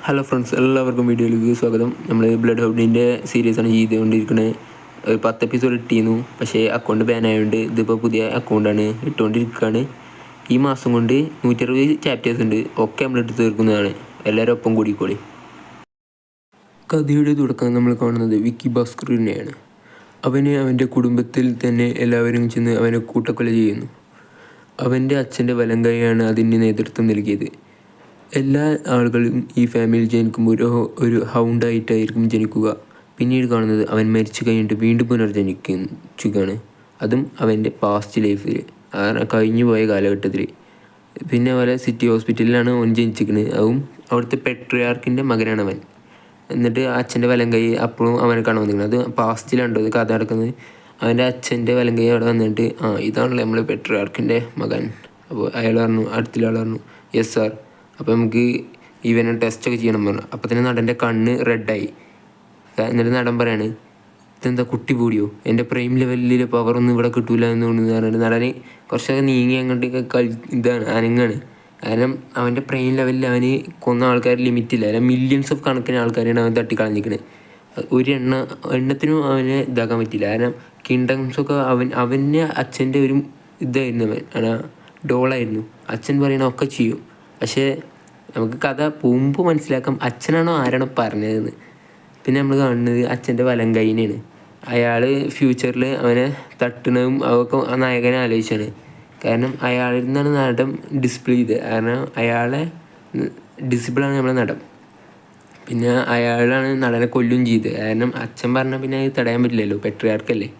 Hello friends, എല്ലാവർക്കും വീഡിയോയിലേക്ക് സ്വാഗതം. നമ്മൾ ബ്ലഡ് ഹൗണ്ടിൻ്റെ സീരീസാണ് ചെയ്തുകൊണ്ടിരിക്കുന്നത്. ഒരു 10 എപ്പിസോഡ് ഇട്ടിരുന്നു, പക്ഷേ അക്കൗണ്ട് ബാൻ ആയതുകൊണ്ട് ഇതിപ്പോൾ പുതിയ അക്കൗണ്ടാണ് ഇട്ടുകൊണ്ടിരിക്കുകയാണ്. ഈ മാസം കൊണ്ട് 160 ചാപ്റ്റേഴ്സ് ഉണ്ട്, ഒക്കെ നമ്മളെടുത്ത് തീർക്കുന്നതാണ്. എല്ലാവരും ഒപ്പം കൂടിക്കോളി. കഥയുടെ തുടക്കം നമ്മൾ കാണുന്നത് വിക്കി ഭാസ്കറിനെയാണ്. അവൻ്റെ കുടുംബത്തിൽ തന്നെ എല്ലാവരും ചെന്ന് അവനെ കൂട്ടക്കൊല ചെയ്യുന്നു. അവൻ്റെ അച്ഛൻ്റെ വലങ്കൈയാണ് അതിന് നേതൃത്വം നൽകിയത്. എല്ലാ ആളുകളും ഈ ഫാമിലിയിൽ ജനിക്കുമ്പോൾ ഒരു ഹൗണ്ടായിട്ടായിരിക്കും ജനിക്കുക. പിന്നീട് കാണുന്നത് അവൻ മരിച്ചു കഴിഞ്ഞിട്ട് വീണ്ടും പുനർജനിക്കുകയാണ്. അതും അവൻ്റെ പാസ്റ്റ് ലൈഫിൽ, കഴിഞ്ഞു പോയ കാലഘട്ടത്തിൽ. പിന്നെ പോലെ സിറ്റി ഹോസ്പിറ്റലിലാണ് അവൻ ജനിച്ചിരിക്കുന്നത്. അതും അവിടുത്തെ പെട്രിയാർക്കിൻ്റെ മകനാണ് അവൻ. എന്നിട്ട് അച്ഛൻ്റെ വലങ്കൈ അപ്പോഴും അവനെ കാണാൻ വന്നിരിക്കുന്നത്. അത് പാസ്റ്റിലുണ്ടോ ഇത് കഥ നടക്കുന്നത്. അവൻ്റെ അച്ഛൻ്റെ വലങ്കൈ അവിടെ വന്നിട്ട് ഇതാണല്ലോ നമ്മൾ പെട്രിയാർക്കിൻ്റെ മകൻ. അപ്പോൾ അയാൾ പറഞ്ഞു, അടുത്തുള്ള ആൾ പറഞ്ഞു യെസ് സാർ. അപ്പോൾ നമുക്ക് ഇവനെ ടെസ്റ്റൊക്കെ ചെയ്യണം പറഞ്ഞു. അപ്പോൾ തന്നെ നടൻ്റെ കണ്ണ് റെഡായി. എന്നിട്ട് നടൻ പറയാണ്, ഇതെന്താ കുട്ടി കൂടിയോ, എൻ്റെ പ്രൈം ലെവലിൽ പവറൊന്നും ഇവിടെ കിട്ടൂല എന്ന് പറഞ്ഞിട്ട് നടന് കുറച്ചൊക്കെ നീങ്ങി അങ്ങോട്ടേക്ക് ഇതാണ് അനങ്ങാണ്. കാരണം അവൻ്റെ പ്രൈം ലെവലിൽ അവന് കൊന്ന ആൾക്കാർ ലിമിറ്റില്ല. അല്ല, മില്യൺസ് ഓഫ് കണക്കിന് ആൾക്കാരാണ് അവൻ തട്ടിക്കളഞ്ഞിരിക്കുന്നത്. ഒരു എണ്ണത്തിനും അവനെ ഇതാക്കാൻ പറ്റില്ല. കാരണം കിങ്ഡംസൊക്കെ അവൻ്റെ അച്ഛൻ്റെ ഒരു ഇതായിരുന്നു. അവൻ ഡോളായിരുന്നു. അച്ഛൻ പറയണ ഒക്കെ ചെയ്യും. പക്ഷേ നമുക്ക് കഥ പോകുമ്പോൾ മനസ്സിലാക്കാം അച്ഛനാണോ ആരാണോ പറഞ്ഞതെന്ന്. പിന്നെ നമ്മൾ കാണുന്നത് അച്ഛൻ്റെ വലങ്കൈനെയാണ്. അയാൾ ഫ്യൂച്ചറിൽ അവനെ തട്ടുന്നതും അതൊക്കെ ആ നായകനെ ആലോചിച്ചാണ്. കാരണം അയാളിൽ നിന്നാണ് നടൻ ഡിസ്പ്ലേ ചെയ്തത്. കാരണം അയാളെ ഡിസിബിളാണ് നമ്മളെ നടൻ. പിന്നെ അയാളാണ് നടനെ കൊല്ലും ചെയ്തത്. കാരണം അച്ഛൻ പറഞ്ഞാൽ പിന്നെ അത് തടയാൻ പറ്റില്ലല്ലോ, പെട്രിയാർക്കല്ലേ.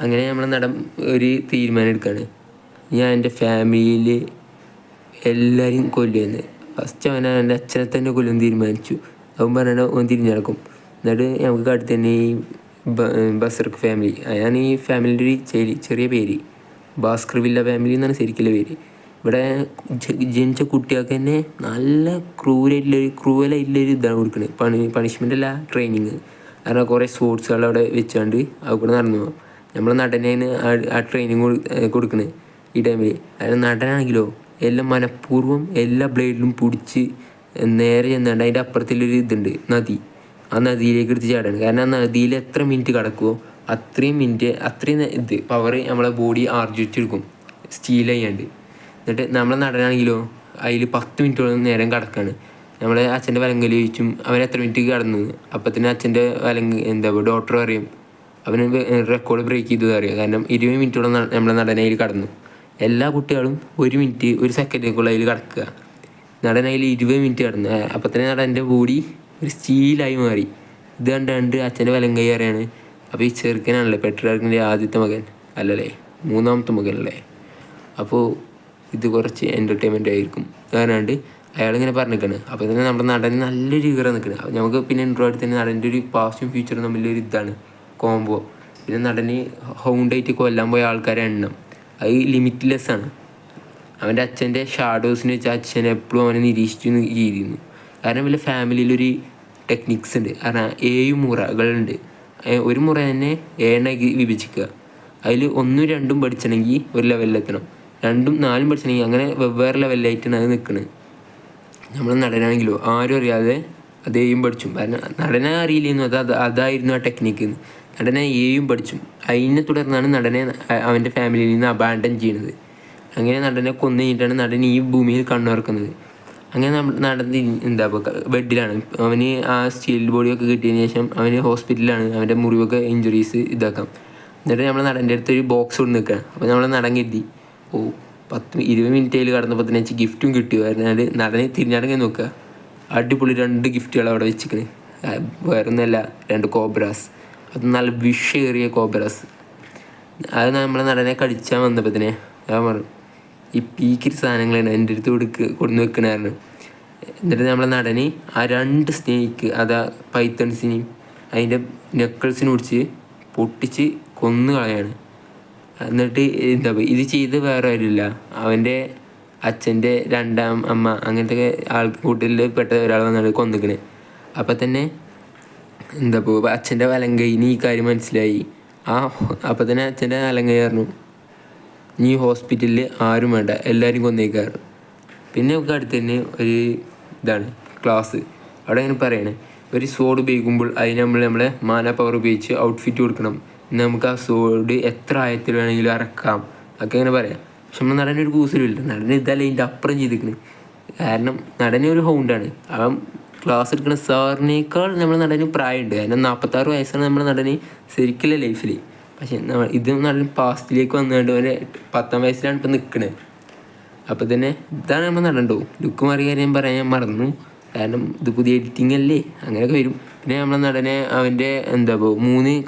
അങ്ങനെ നമ്മളെ നടൻ ഒരു തീരുമാനം എടുക്കുകയാണ്, ഞാൻ എൻ്റെ ഫാമിലിയിൽ എല്ലാവരും കൊല്ലുമെന്ന്. ഫസ്റ്റ് അവൻ്റെ അച്ഛനെ തന്നെ കൊല്ലും തീരുമാനിച്ചു. അവൻ പറഞ്ഞാൽ അവൻ തിരിഞ്ഞു നടക്കും. എന്നിട്ട് നമുക്ക് അടുത്ത് തന്നെ ഈ ബസർക്ക് ഫാമിലി, അതാണ് ഈ ഫാമിലിൻ്റെ ഒരു ചെറിയ പേര്. ഭാസ്കർ വില്ല ഫാമിലി എന്നാണ് ശരിക്കുള്ള പേര്. ഇവിടെ ജനിച്ച കുട്ടികൾക്ക് തന്നെ നല്ല ക്രൂവലായിട്ടുള്ളൊരു ഇതാണ് കൊടുക്കുന്നത്. പണിഷ്മെൻ്റ് അല്ല, ട്രെയിനിങ്. കാരണം കുറേ സ്പോർട്സുകൾ അവിടെ വെച്ചാണ്ട് അവിടെ നടന്നു പോകാം. നമ്മളെ നടനെ ആ ട്രെയിനിങ് കൊടുക്കുന്നത് ഈ ടൈമിൽ. കാരണം നടനാണെങ്കിലോ എല്ലാം മനഃപൂർവ്വം എല്ലാ ബ്ലേഡിലും പിടിച്ച് നേരെ ചെന്നാണ്ട് അതിൻ്റെ അപ്പുറത്തുള്ളൊരു ഇതുണ്ട്, നദി. ആ നദിയിലേക്ക് എടുത്ത് ചാടാണ്. കാരണം ആ നദിയിൽ എത്ര മിനിറ്റ് കിടക്കുമോ അത്രയും ഇത് പവർ നമ്മളെ ബോഡി ആർജിച്ചെടുക്കും സ്റ്റീൽ ചെയ്യാണ്ട്. എന്നിട്ട് നമ്മളെ നടനാണെങ്കിലോ അതിൽ 10 മിനിറ്റോളം നേരം കിടക്കുകയാണ്. നമ്മളെ അച്ഛൻ്റെ വലങ്കൽ ചോദിച്ചും അവൻ എത്ര മിനിറ്റ് കിടന്നു. അപ്പം തന്നെ അച്ഛൻ്റെ ഡോക്ടർ പറയും അവന് റെക്കോർഡ് ബ്രേക്ക് ചെയ്തത് അറിയാം. കാരണം 20 മിനിറ്റോളം നമ്മളെ നടനയിൽ കടന്നു. എല്ലാ കുട്ടികളും 1 മിനിറ്റ് 1 സെക്കൻഡേക്കുള്ള അതിൽ കിടക്കുക. നടനയിൽ 20 മിനിറ്റ് കിടന്നു. അപ്പം തന്നെ നടൻ്റെ ബോഡി ഒരു സ്റ്റീലായി മാറി. ഇത് കണ്ട് അച്ഛൻ്റെ വലങ്കൈ അറിയാണ്. അപ്പോൾ ഈ ചെറുക്കനാണല്ലേ പെട്രിയാർക്കിൻ്റെ ആദ്യത്തെ മകൻ, അല്ലല്ലേ 3ാമത്തെ മകനല്ലേ. അപ്പോൾ ഇത് കുറച്ച് എൻ്റർടൈൻമെൻ്റ് ആയിരിക്കും. കാരണം അയാളിങ്ങനെ പറഞ്ഞിരിക്കുകയാണ്. അപ്പോൾ തന്നെ നമ്മുടെ നടന് നല്ലൊരു വിവരം നിൽക്കുന്നത്. നമുക്ക് പിന്നെ ഇൻട്രോ ആയിട്ട് തന്നെ നടൻ്റെ ഒരു പാസ്റ്റും ഫ്യൂച്ചറും തമ്മിലൊരു ഇതാണ് കോംബോ. പിന്നെ നടന് ഹൗണ്ടായിട്ട് കൊല്ലാൻ പോയ ആൾക്കാരെ എണ്ണം അത് ലിമിറ്റ്ലെസ് ആണ്. അവൻ്റെ അച്ഛൻ്റെ ഷാഡോസിന് വെച്ചാൽ അച്ഛൻ എപ്പോഴും അവനെ നിരീക്ഷിച്ചു ചെയ്തിരുന്നു. കാരണം വല്ല ഫാമിലിയിലൊരു ടെക്നിക്സ് ഉണ്ട്. കാരണം 7 മുറകളുണ്ട്. ഒരു മുറ തന്നെ 7 വിഭജിക്കുക. അതിൽ 1ഉം 2ഉം പഠിച്ചണമെങ്കിൽ ഒരു ലെവലിലെത്തണം, 2ഉം 4ഉം പഠിച്ചണമെങ്കിൽ അങ്ങനെ വെവ്വേറെ ലെവലിലായിട്ടാണ് അത് നിൽക്കുന്നത്. നമ്മൾ നടനാണെങ്കിലോ ആരും അറിയാതെ അതേയും പഠിച്ചും. കാരണം നടനെ അറിയില്ലെന്നു അതായിരുന്നു ആ ടെക്നിക്ക്. നടനെ 7ഉം പഠിച്ചും. അതിനെ തുടർന്നാണ് നടനെ അവൻ്റെ ഫാമിലിയിൽ നിന്ന് അബാൻഡൻ ചെയ്യുന്നത്. അങ്ങനെ നടനെ കൊന്നു കഴിഞ്ഞിട്ടാണ് നടൻ ഈ ഭൂമിയിൽ കണ്ണുറക്കുന്നത്. അങ്ങനെ നടൻ ബെഡിലാണ്. അവന് ആ സ്റ്റീൽ ബോഡിയൊക്കെ കിട്ടിയതിന് ശേഷം അവന് ഹോസ്പിറ്റലിലാണ്. അവൻ്റെ മുറിവൊക്കെ ഇഞ്ചുറീസ് ഇതാക്കാം. എന്നിട്ട് നമ്മൾ നടൻ്റെ അടുത്ത് ഒരു ബോക്സ് കൊണ്ട് നിൽക്കുകയാണ്. അപ്പോൾ നമ്മൾ നടൻ കരുതി 10-20 മിനിറ്റ് അതിൽ കടന്നപ്പോൾ തന്നെ വെച്ച് ഗിഫ്റ്റും കിട്ടും. പറഞ്ഞാൽ നടനെ തിരിഞ്ഞടങ്ങി നോക്കുക, അടിപൊളി 2 ഗിഫ്റ്റുകൾ അവിടെ വെച്ചിരിക്കുന്നത്. വേറൊന്നുമല്ല, 2 കോബ്രാസ്. അത് നല്ല വിഷേറിയ കോബ്രാസ്. അത് നമ്മളെ നടനെ കടിച്ചാൽ വന്നപ്പോൾ തന്നെ ഞാൻ പറഞ്ഞു, ഈ പീക്കിരി സാധനങ്ങളാണ് എൻ്റെ അടുത്ത് കൊടുന്ന് വെക്കണമായിരുന്നു. എന്നിട്ട് നമ്മളെ നടന് ആ 2 സ്നേക്ക്, അതാ പൈത്തൺസിനെയും അതിൻ്റെ നെക്കിൾസിനെ പിടിച്ച് പൊട്ടിച്ച് കൊന്നു കളയാണ്. എന്നിട്ട് ഇത് ചെയ്ത് വേറെ ആരുമില്ല, അവൻ്റെ അച്ഛൻ്റെ 2ാം അമ്മ, അങ്ങനത്തെ കൂട്ടത്തിൽ പെട്ട ഒരാൾ വന്നാണ് കൊന്നിക്കണേ. അപ്പം തന്നെ അച്ഛൻ്റെ വലങ്കൈന് ഈ കാര്യം മനസ്സിലായി. അപ്പം തന്നെ അച്ഛൻ്റെ വലങ്കൈ പറഞ്ഞു, നീ ഹോസ്പിറ്റലിൽ ആരും വേണ്ട, എല്ലാവരും കൊന്നേക്കാറ്. പിന്നെ നമുക്ക് അടുത്ത് തന്നെ ഒരു ഇതാണ് ക്ലാസ്. അവിടെ അങ്ങനെ പറയണേ ഒരു സോഡ് ഉപയോഗിക്കുമ്പോൾ അതിന് നമ്മളെ മാന പവർ ഉപയോഗിച്ച് ഔട്ട്ഫിറ്റ് കൊടുക്കണം. നമുക്ക് ആ സോഡ് എത്ര ആയത്തിൽ വേണമെങ്കിലും ഇറക്കാം ഒക്കെ അങ്ങനെ പറയാം. പക്ഷെ നമ്മൾ നടനൊരു കൂസലുമില്ല. നടൻ ഇതല്ല ഇതിൻ്റെ അപ്പുറം ചെയ്തിരിക്കണ്. കാരണം നടനെ ഒരു ഹൗണ്ടാണ്. അവൻ ക്ലാസ് എടുക്കുന്ന സാറിനേക്കാൾ നമ്മുടെ നടന് പ്രായമുണ്ട്. കാരണം 46 വയസ്സാണ് നമ്മുടെ നടന് ശരിക്കുള്ള ലൈഫിൽ. പക്ഷെ ഇത് നടൻ പാസ്റ്റിലേക്ക് വന്നുകൊണ്ട് ഒരു 10ാം വയസ്സിലാണ് ഇപ്പം നിൽക്കുന്നത്. അപ്പോൾ തന്നെ ഇതാണ് നമ്മൾ നടണ്ടോ ലുക്ക് മാറിയ കാര്യം പറയാൻ മറന്നു. കാരണം ഇത് പുതിയ എഡിറ്റിംഗ് അല്ലേ, അങ്ങനെയൊക്കെ വരും. പിന്നെ നമ്മളെ നടനെ അവൻ്റെ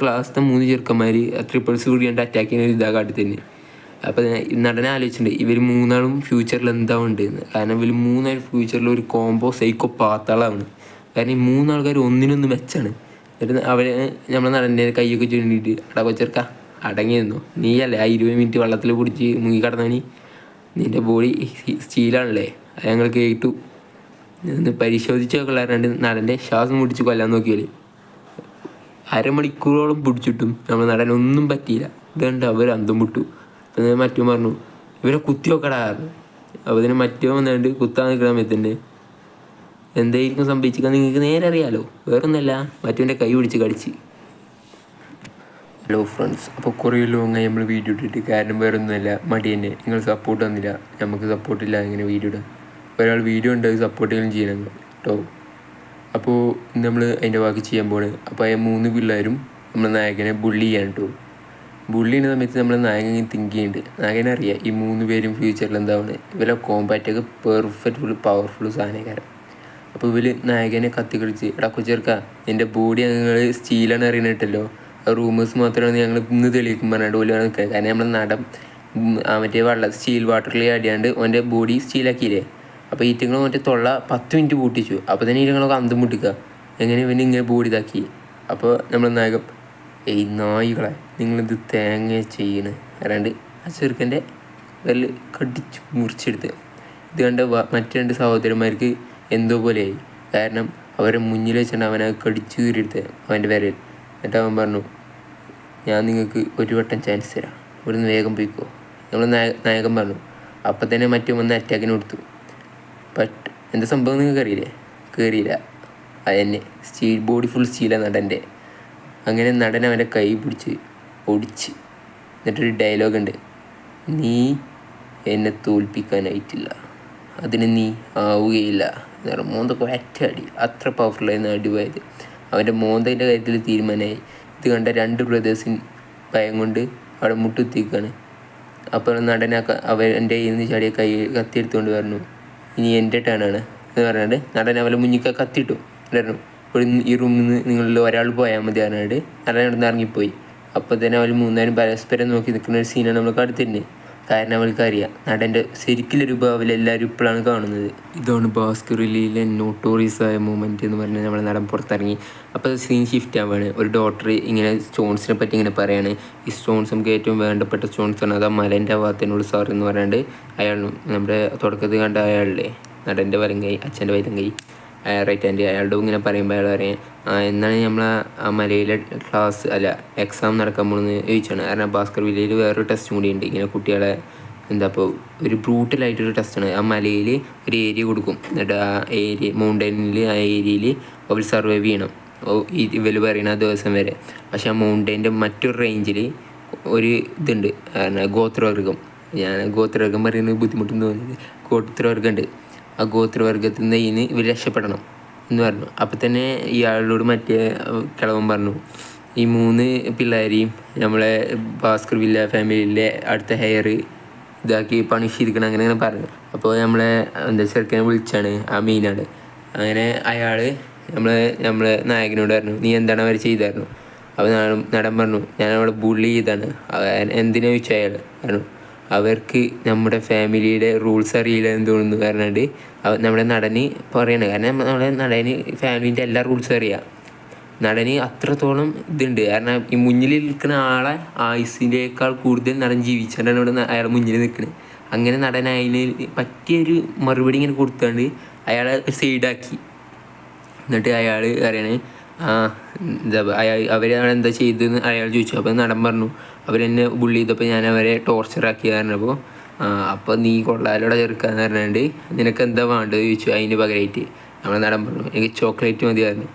ക്ലാസ്സിലത്തെ 3 ചെറുക്കന്മാർ ട്രിപ്പിൾസ് കൂടിയാണ്ട് അറ്റാക്ക് ചെയ്യുന്ന ഒരു ഇതാ കാട്ടി തന്നെ. അപ്പോൾ നടനെ ആലോചിച്ചിട്ടുണ്ട് ഇവർ 3 ആളും ഫ്യൂച്ചറിൽ എന്താ ഉണ്ടെന്ന്. കാരണം ഇവർ 3 ആളും ഫ്യൂച്ചറിൽ ഒരു കോംബോ സൈക്കോ പാത്താളാണ്. കാരണം ഈ 3 ആൾക്കാർ ഒന്നിനൊന്ന് മെച്ചാണ്. എന്നിട്ട് അവരെ നമ്മളെ നടൻ്റെ കൈയൊക്കെ ചൂണ്ടിയിട്ട് അടാ കൊച്ചെറുക്ക അടങ്ങിയിരുന്നു, നീ അല്ലേ ആ 20 മിനിറ്റ് വെള്ളത്തിൽ പിടിച്ച് മുങ്ങി കിടന്നവനി, നിൻ്റെ ബോഡി സ്റ്റീലാണല്ലേ, അത് ഞങ്ങൾ കേട്ടു ഒന്ന് പരിശോധിച്ചൊക്കെ ഉള്ളവരുണ്ട്. നടൻ്റെ ശ്വാസം പിടിച്ച് കൊല്ലാൻ നോക്കിയാൽ അരമണിക്കൂറോളം പിടിച്ചിട്ടും നമ്മൾ നടനൊന്നും പറ്റിയില്ല. ഇതുകൊണ്ട് അവർ അന്തം വിട്ടു. അപ്പം മറ്റു പറഞ്ഞു ഇവരെ കുത്തി വെക്കടാറുണ്ട്. അപ്പോൾ ഇതിന് മറ്റോ വന്നുകൊണ്ട് കുത്താൻ നിൽക്കുന്ന സമയത്തന്നെ എന്തായിരിക്കും സംഭവിച്ചിരിക്കാൻ നിങ്ങൾക്ക് നേരെ അറിയാലോ. വേറൊന്നല്ല, മറ്റവൻ്റെ കൈ പിടിച്ച് കടിച്ച്. ഹലോ ഫ്രണ്ട്സ്, അപ്പോൾ കുറേ ലോങ്ങായി നമ്മൾ വീഡിയോ ഇട്ടിട്ട്. കാരണം വേറൊന്നുമല്ല, മടി തന്നെ. നിങ്ങൾ സപ്പോർട്ട് തന്നില്ല, നമുക്ക് സപ്പോർട്ടില്ല ഇങ്ങനെ വീഡിയോ ഇടാൻ. ഒരാൾ വീഡിയോ ഉണ്ട് സപ്പോർട്ടുകളും ചെയ്യണം കേട്ടോ. അപ്പോൾ നമ്മൾ അതിൻ്റെ ബാക്കി ചെയ്യാൻ പോണ്. അപ്പോൾ ആ 3 പിള്ളേരും നമ്മളെ നായകനെ ബുള്ളി ചെയ്യാൻ കേട്ടോ. ബുള്ളി ചെയ്യുന്ന സമയത്ത് നമ്മൾ നായകൻ തിങ്ക് ചെയ്യുന്നുണ്ട്. നായകനറിയാം ഈ 3 പേരും ഫ്യൂച്ചറിൽ എന്താവുന്നത്. ഇവരെ കോമ്പാറ്റൊക്കെ പെർഫെക്റ്റ് ഫുൾ പവർഫുൾ സാധനക്കാരൻ. അപ്പോൾ ഇവർ നായകനെ കളിച്ച് എടാ കൊച്ചേർക്ക എൻ്റെ ബോഡി ഞങ്ങൾ സ്റ്റീലാണ് അറിയണിട്ടല്ലോ, റൂമേഴ്സ് മാത്രമാണ് ഞങ്ങൾ ഇന്ന് തെളിയിക്കും പറഞ്ഞിട്ട് പോലെയാണ് നിൽക്കുക. കാരണം നമ്മൾ നടൻ മറ്റേ സ്റ്റീൽ വാട്ടറിൽ അടിയാണ്ട് അവൻ്റെ ബോഡി സ്റ്റീലാക്കിയില്ലേ. അപ്പോൾ ഈറ്റങ്ങൾ മറ്റേ 10 മിനിറ്റ് പൂട്ടിച്ചു. അപ്പോൾ തന്നെ ഈറ്റങ്ങളൊക്കെ അന്തം മുട്ടിക്കുക എങ്ങനെ ഇവന് ഇങ്ങനെ ബോഡി ഇതാക്കി. അപ്പോൾ നമ്മൾ നായകൻ ഏയ് നായികളെ നിങ്ങളിത് തേങ്ങ ചെയ്യണ് അല്ലാണ്ട് ആ ചെറുക്കൻ്റെ വിരൽ കടിച്ച് മുറിച്ചെടുത്ത്. ഇത് കണ്ട മറ്റു 2 സഹോദരന്മാർക്ക് എന്തോ പോലെയായി. കാരണം അവരെ മുന്നിൽ വെച്ചിട്ട് അവനെ കടിച്ചു കീറിയെടുത്ത് അവൻ്റെ വിരൽ. എന്നിട്ട് അവൻ പറഞ്ഞു ഞാൻ നിങ്ങൾക്ക് ഒരു വട്ടം ചാൻസ് തരാം, ഇവിടുന്ന് വേഗം പോയിക്കോ. നമ്മൾ നായകൻ പറഞ്ഞു. അപ്പം തന്നെ മറ്റും വന്ന് അറ്റാക്കിന് കൊടുത്തു. ബട്ട് എന്താ സംഭവം നിങ്ങൾക്ക് അറിയില്ലേ? കയറിയില്ല. അതെന്നെ ബോഡി ഫുൾ സ്റ്റീലാണ് നടൻ്റെ. അങ്ങനെ നടൻ അവൻ്റെ കൈ പിടിച്ച് ഒടിച്ച്. എന്നിട്ടൊരു ഡയലോഗുണ്ട്, നീ എന്നെ തോൽപ്പിക്കാനായിട്ടില്ല, അതിന് നീ ആവുകയില്ല. കാരണം മോന്തൊക്കെ ഒറ്റടി അത്ര പവർഫുള്ളായിരുന്നു അടിപോയത്. അവൻ്റെ മോന്തൻ്റെ കാര്യത്തിൽ തീരുമാനമായി. ഇത് കണ്ട 2 ബ്രദേഴ്സിന് ഭയം കൊണ്ട് അവിടെ മുട്ടുത്തിക്കാണ്. അപ്പോൾ നടനാക്ക അവൻ്റെ കയ്യിൽ നിന്ന് ചാടിയ കത്തിയെടുത്തുകൊണ്ട് പറഞ്ഞു ഇനി എൻ്റെ ടേണാണ് എന്ന് പറഞ്ഞിട്ട് നടൻ അവരെ മുന്നിൽ കത്തിയിട്ടു. പറഞ്ഞു ഈ റൂമിൽ നിന്ന് നിങ്ങളിൽ ഒരാൾ പോയാൽ മതി പറഞ്ഞിട്ട് നടൻ അവിടെ നിന്ന് ഇറങ്ങിപ്പോയി. അപ്പോൾ തന്നെ അവർ 3 പരസ്പരം നോക്കി നിൽക്കുന്ന ഒരു സീനാണ് നമ്മൾ അടുത്തിരുന്നത്. കാരണം അവൾക്കറിയാം നടൻ്റെ ശരിക്കുള്ളൊരു ഭാവിൽ എല്ലാവരും ഇപ്പോഴാണ് കാണുന്നത്. ഇതാണ് ബാസ്കറിലെ നോട്ടോറിയസായ മൂമെൻറ്റ് എന്ന് പറഞ്ഞാൽ നമ്മൾ നടൻ പുറത്തിറങ്ങി. അപ്പോൾ സീൻ ഷിഫ്റ്റ് ആവുകയാണ്. ഒരു ഡോക്ടർ ഇങ്ങനെ സ്റ്റോൺസിനെ പറ്റി ഇങ്ങനെ പറയാണ്. ഈ സ്റ്റോൺസ് നമുക്ക് ഏറ്റവും വേണ്ടപ്പെട്ട സ്റ്റോൺസാണ്, അത് ആ മലേൻ്റെ ഭാഗത്തിനുള്ള സാർ എന്ന് പറയാണ്ട് അയാൾ നമ്മുടെ തുടക്കത്തിൽ കണ്ട അയാളുടെ നടൻ്റെ വലങ്കൈ അച്ഛൻ്റെ വലങ്കൈ റൈറ്റ് ഹാൻഡ് അയാളുടെ ഇങ്ങനെ പറയുമ്പോൾ അയാൾ പറയാം എന്നാണ് നമ്മൾ ആ മലയിലെ എക്സാം നടക്കാൻ പോകുന്നത് ചോദിച്ചാണ്. കാരണം ഭാസ്കർ വില്ലയിൽ വേറൊരു ടെസ്റ്റും കൂടി ഉണ്ട്. ഇങ്ങനെ കുട്ടികളെ ഇപ്പോൾ ഒരു ബ്രൂട്ടലായിട്ടൊരു ടെസ്റ്റാണ്. ആ മലയിൽ ഒരു ഏരിയ കൊടുക്കും. എന്നിട്ട് ആ മൗണ്ടൈനിൽ ആ ഏരിയയിൽ അവർ സർവൈവ് ചെയ്യണം ഇവർ പറയുന്ന ദിവസം വരെ. പക്ഷെ ആ മൗണ്ടൈൻ്റെ മറ്റൊരു റേഞ്ചിൽ ഒരു ഇതുണ്ട്, ഗോത്രവർഗം. ഞാൻ ഗോത്രവർഗം പറയുന്നത് ബുദ്ധിമുട്ടെന്ന് തോന്നിയത്. ഗോത്രവർഗമുണ്ട്. ആ ഗോത്രവർഗത്തിൽ നിന്ന് ഇവർ രക്ഷപ്പെടണം എന്ന് പറഞ്ഞു. അപ്പം തന്നെ ഇയാളോട് മറ്റേ കിളവൻ പറഞ്ഞു ഈ 3 പിള്ളേരെയും നമ്മളെ ഭാസ്കർ വില്ല ഫാമിലിയിലെ അടുത്ത ഹെയർ ഇതാക്കി പണിഷ് ചെയ്തിരിക്കണം അങ്ങനെ പറഞ്ഞു. അപ്പോൾ നമ്മളെ ചെറുക്കനെ വിളിച്ചാണ് ആ മീനാണ്. അങ്ങനെ അയാൾ നമ്മളെ നായകനോട് പറഞ്ഞു നീ എന്താണ് അവർ ചെയ്തായിരുന്നു. അപ്പോൾ നടൻ പറഞ്ഞു ഞാൻ അവിടെ ബുള്ളി ചെയ്താണ്. എന്തിനാ ചോദിച്ചാൽ അയാൾ പറഞ്ഞു അവർക്ക് നമ്മുടെ ഫാമിലിയുടെ റൂൾസ് അറിയില്ല എന്ന് തോന്നുന്നു. കാരണം നമ്മുടെ നടന് പറയണത്. കാരണം നമ്മുടെ നടന് ഫാമിലിൻ്റെ എല്ലാ റൂൾസും അറിയാം. നടന് അത്രത്തോളം ഇതുണ്ട്. കാരണം ഈ മുന്നിൽ നിൽക്കുന്ന ആളെ ആയുസിനേക്കാൾ കൂടുതൽ നടൻ ജീവിച്ചാണ് ഇവിടെ അയാൾ മുന്നിൽ നിൽക്കുന്നത്. അങ്ങനെ നടൻ അതിന് പറ്റിയൊരു മറുപടി ഇങ്ങനെ കൊടുത്തുകൊണ്ട് അയാളെ സൈഡാക്കി. എന്നിട്ട് അയാൾ പറയണേ അവരെന്താ ചെയ്തതെന്ന് അയാൾ ചോദിച്ചു. അപ്പോൾ നടൻ പറഞ്ഞു അവരെന്നെ ബുള്ളി ചെയ്തപ്പോൾ ഞാൻ അവരെ ടോർച്ചറാക്കി പറഞ്ഞപ്പോൾ അപ്പോൾ നീ കൊള്ളാലോടെ ചെറുക്കാന്ന് പറഞ്ഞാണ്ട് നിനക്ക് എന്താ വേണ്ടത് ചോദിച്ചു. അതിന് പകരമായിട്ട് നമ്മളെ നടൻ പറഞ്ഞു എനിക്ക് ചോക്ലേറ്റ് മതിയായിരുന്നു.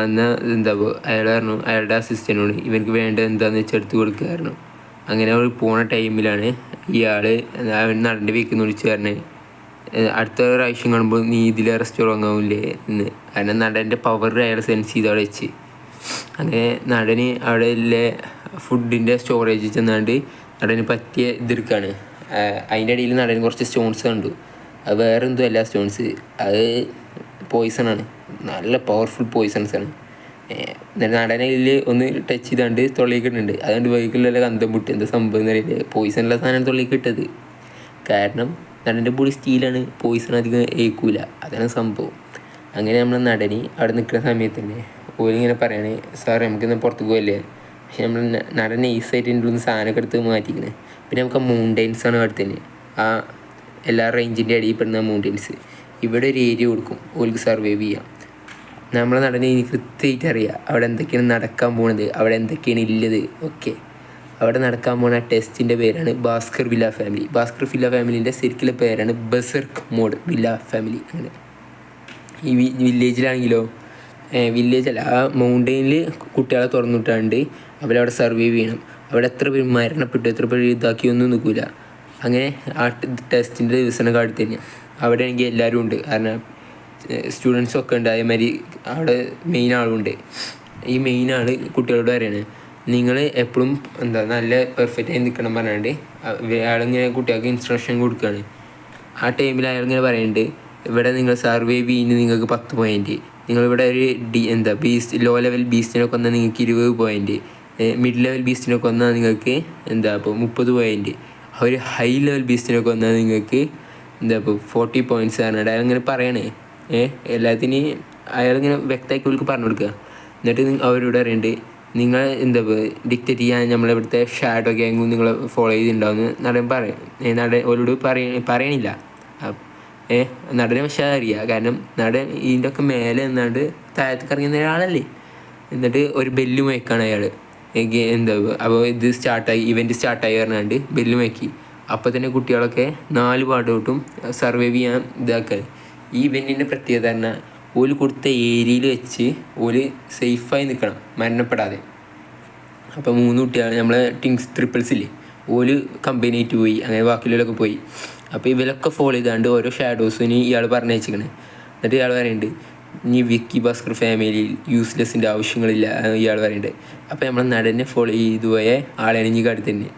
എന്നാൽ എന്താ അയാൾ പറഞ്ഞു അയാളുടെ അസിസ്റ്റൻറ്റിനോട് ഇവർക്ക് വേണ്ടത് എന്താണെന്ന് വെച്ചാൽ എടുത്ത് കൊടുക്കുമായിരുന്നു. അങ്ങനെ അവർ പോണ ടൈമിലാണ് ഇയാൾ നടൻ്റെ വീക്കിൽ വിളിച്ച് പറഞ്ഞത് അടുത്ത പ്രാവശ്യം കാണുമ്പോൾ നീ ഇതിലേറെ സ്ട്രോങ് ആവില്ലേ എന്ന്. കാരണം നടൻ്റെ പവർ അയാൾ സെൻസ് ചെയ്ത് അവിടെ വെച്ച്. അങ്ങനെ നടന് അവിടെ ഉള്ള ഫുഡിൻ്റെ സ്റ്റോറേജ് ചെന്നാണ്ട് നടന് പറ്റിയ ഇതെടുക്കുകയാണ്. അതിൻ്റെ ഇടയിൽ നടന് കുറച്ച് സ്റ്റോൺസ് കണ്ടു. അത് വേറെ എന്തോ അല്ല സ്റ്റോൺസ്, അത് പോയിസണാണ്, നല്ല പവർഫുൾ പോയിസൺസാണ്. എന്നിട്ട് നടനിൽ ഒന്ന് ടച്ച് ചെയ്താണ്ട് തൊള്ളിക്കിട്ടുണ്ട്. അതുകൊണ്ട് വൈകിട്ടുള്ള കന്തം പൊട്ടി എന്താ സംഭവം എന്ന് അറിയില്ല. പോയിസണുള്ള സാധനം തൊള്ളിക്കിട്ടത് കാരണം നടൻ്റെ ബോഡി സ്റ്റീലാണ്, പോയിസൺ അധികം ഏൽക്കൂല, അതാണ് സംഭവം. അങ്ങനെ നമ്മൾ നടനി അവിടെ നിൽക്കുന്ന സമയത്ത് തന്നെ ഓരിങ്ങനെ പറയണേ സാർ നമുക്കിന്ന് പുറത്ത് പോകല്ലേ. പക്ഷെ നമ്മൾ നടൻ ഈസായിട്ട് എൻ്റെ ഉള്ളിൽ നിന്ന് സാധനമൊക്കെ എടുത്ത് മാറ്റിക്കുന്നത്. പിന്നെ നമുക്ക് ആ മൗണ്ടെയിൻസാണ് അവിടെ തന്നെ, ആ എല്ലാ റേഞ്ചിൻ്റെ അടിയിൽ പെടുന്ന മൗണ്ടെയിൻസ്. ഇവിടെ ഒരു ഏരിയ കൊടുക്കും ഓർക്ക് സർവൈവ് ചെയ്യാം. നമ്മളെ നടനെ ഇനി കൃത്യമായിട്ട് അറിയാം അവിടെ എന്തൊക്കെയാണ് നടക്കാൻ പോകുന്നത്, അവിടെ എന്തൊക്കെയാണ് ഉള്ളത്. ഓക്കെ, അവിടെ നടക്കാൻ പോകുന്ന ടെസ്റ്റിൻ്റെ പേരാണ് Baskerville family. Baskerville ഫാമിലിൻ്റെ ശരിക്കുള്ള പേരാണ് ബെർസെർക്ക് മോഡ് വില്ല ഫാമിലി. അങ്ങനെ ഈ വില്ലേജിലാണെങ്കിലോ വില്ലേജ് അല്ല, ആ മൗണ്ടെയിനിൽ കുട്ടികളെ തുറന്നിട്ടാണ്ട് അവരവിടെ സർവൈവ് ചെയ്യണം. അവിടെ എത്ര പേര് മരണപ്പെട്ടു, എത്ര പേര് ഇതാക്കിയൊന്നും നിൽക്കില്ല. അങ്ങനെ ആ ടെസ്റ്റിൻ്റെ ദിവസം കാട്ടി തന്നെയാണ്. അവിടെ ആണെങ്കിൽ എല്ലാവരും ഉണ്ട്, കാരണം സ്റ്റുഡൻസൊക്കെ ഉണ്ട്. അതേമാതിരി അവിടെ മെയിൻ ആളുണ്ട്. ഈ മെയിൻ ആൾ കുട്ടികളോട് പറയാണ് നിങ്ങൾ എപ്പോഴും എന്താ നല്ല പെർഫെക്റ്റായി നിൽക്കണം പറഞ്ഞാണ്ട് അയാളിങ്ങനെ കുട്ടികൾക്ക് ഇൻസ്ട്രക്ഷൻ കൊടുക്കുകയാണ്. ആ ടൈമിൽ അയാളിങ്ങനെ പറയുന്നുണ്ട് ഇവിടെ നിങ്ങൾ സർവൈവ് ചെയ്യുന്നത് നിങ്ങൾക്ക് 10 പോയിൻറ്റ്, നിങ്ങളിവിടെ ഒരു ബീസ്റ്റ് ലോ ലെവൽ ബീസ്റ്റിനൊക്കെ വന്നാൽ നിങ്ങൾക്ക് 20 പോയിൻറ്റ്, മിഡ് ലെവൽ ബീസ്റ്റിനൊക്കെ വന്നാൽ നിങ്ങൾക്ക് ഇപ്പോൾ 30 പോയിൻറ്റ്, ഒരു ഹൈ ലെവൽ ബീസ്റ്റിനൊക്കെ വന്നാൽ നിങ്ങൾക്ക് 40 പോയിൻറ്റ്സ് ആണ് അയാളിങ്ങനെ പറയണേ. എല്ലാത്തിനും അയാളിങ്ങനെ വ്യക്തമാക്കി അവർക്ക് പറഞ്ഞു കൊടുക്കുക. എന്നിട്ട് അവരോട് അറിയണ്ട് നിങ്ങൾ ഡിക്റ്റേറ്റ് ചെയ്യാൻ നമ്മളിവിടുത്തെ ഷാഡോ ഗ്യാങ്ങും നിങ്ങളെ ഫോളോ ചെയ്തിട്ടുണ്ടാവുമെന്ന് നടൻ പറയും. അവരോട് പറയണില്ല. നടനെ പക്ഷേ അറിയാം, കാരണം നടൻ ഇതിൻ്റെ ഒക്കെ മേലെ എന്നാണ്ട് താഴത്തേക്ക് ഇറങ്ങുന്ന ഒരാളല്ലേ. എന്നിട്ട് ഒരു ബെല്ല് മുഴക്കാണ് അയാൾ. അപ്പോൾ ഇത് സ്റ്റാർട്ടായി, ഇവൻറ്റ് സ്റ്റാർട്ടായി പറഞ്ഞാണ്ട് ബെല്ല് മുഴക്കി. അപ്പോൾ തന്നെ കുട്ടികളൊക്കെ 4 പാടോട്ടും സർവൈവ് ചെയ്യാൻ ഇതാക്കാൻ. ഈ ഇവൻറ്റിൻ്റെ പ്രത്യേകത പറഞ്ഞാൽ ഓല് കൊടുത്ത ഏരിയയിൽ വെച്ച് ഓല് സേഫായി നിൽക്കണം, മരണപ്പെടാതെ. അപ്പോൾ 3 കുട്ടികൾ നമ്മളെ ട്രിപ്പിൾസില്ലേ, ഓല് കമ്പനിയായിട്ട് പോയി, അങ്ങനെ ബാക്കിയുള്ളവരൊക്കെ പോയി. അപ്പോൾ ഇവരൊക്കെ ഫോളോ ചെയ്താണ്ട് ഓരോ ഷാഡോസിന് ഇയാൾ പറഞ്ഞയച്ചിരിക്കണേ. എന്നിട്ട് ഇയാൾ പറയുന്നുണ്ട് ഇനി വിക്കി ഭാസ്കർ ഫാമിലിയിൽ യൂസ്ലെസ്സിൻ്റെ ആവശ്യങ്ങളില്ല ഇയാൾ പറയുന്നുണ്ട്. അപ്പോൾ നമ്മളെ നടനെ ഫോളോ ചെയ്തു പോയ ആളെണിഞ്ഞ് കാട്ടി തന്നെ.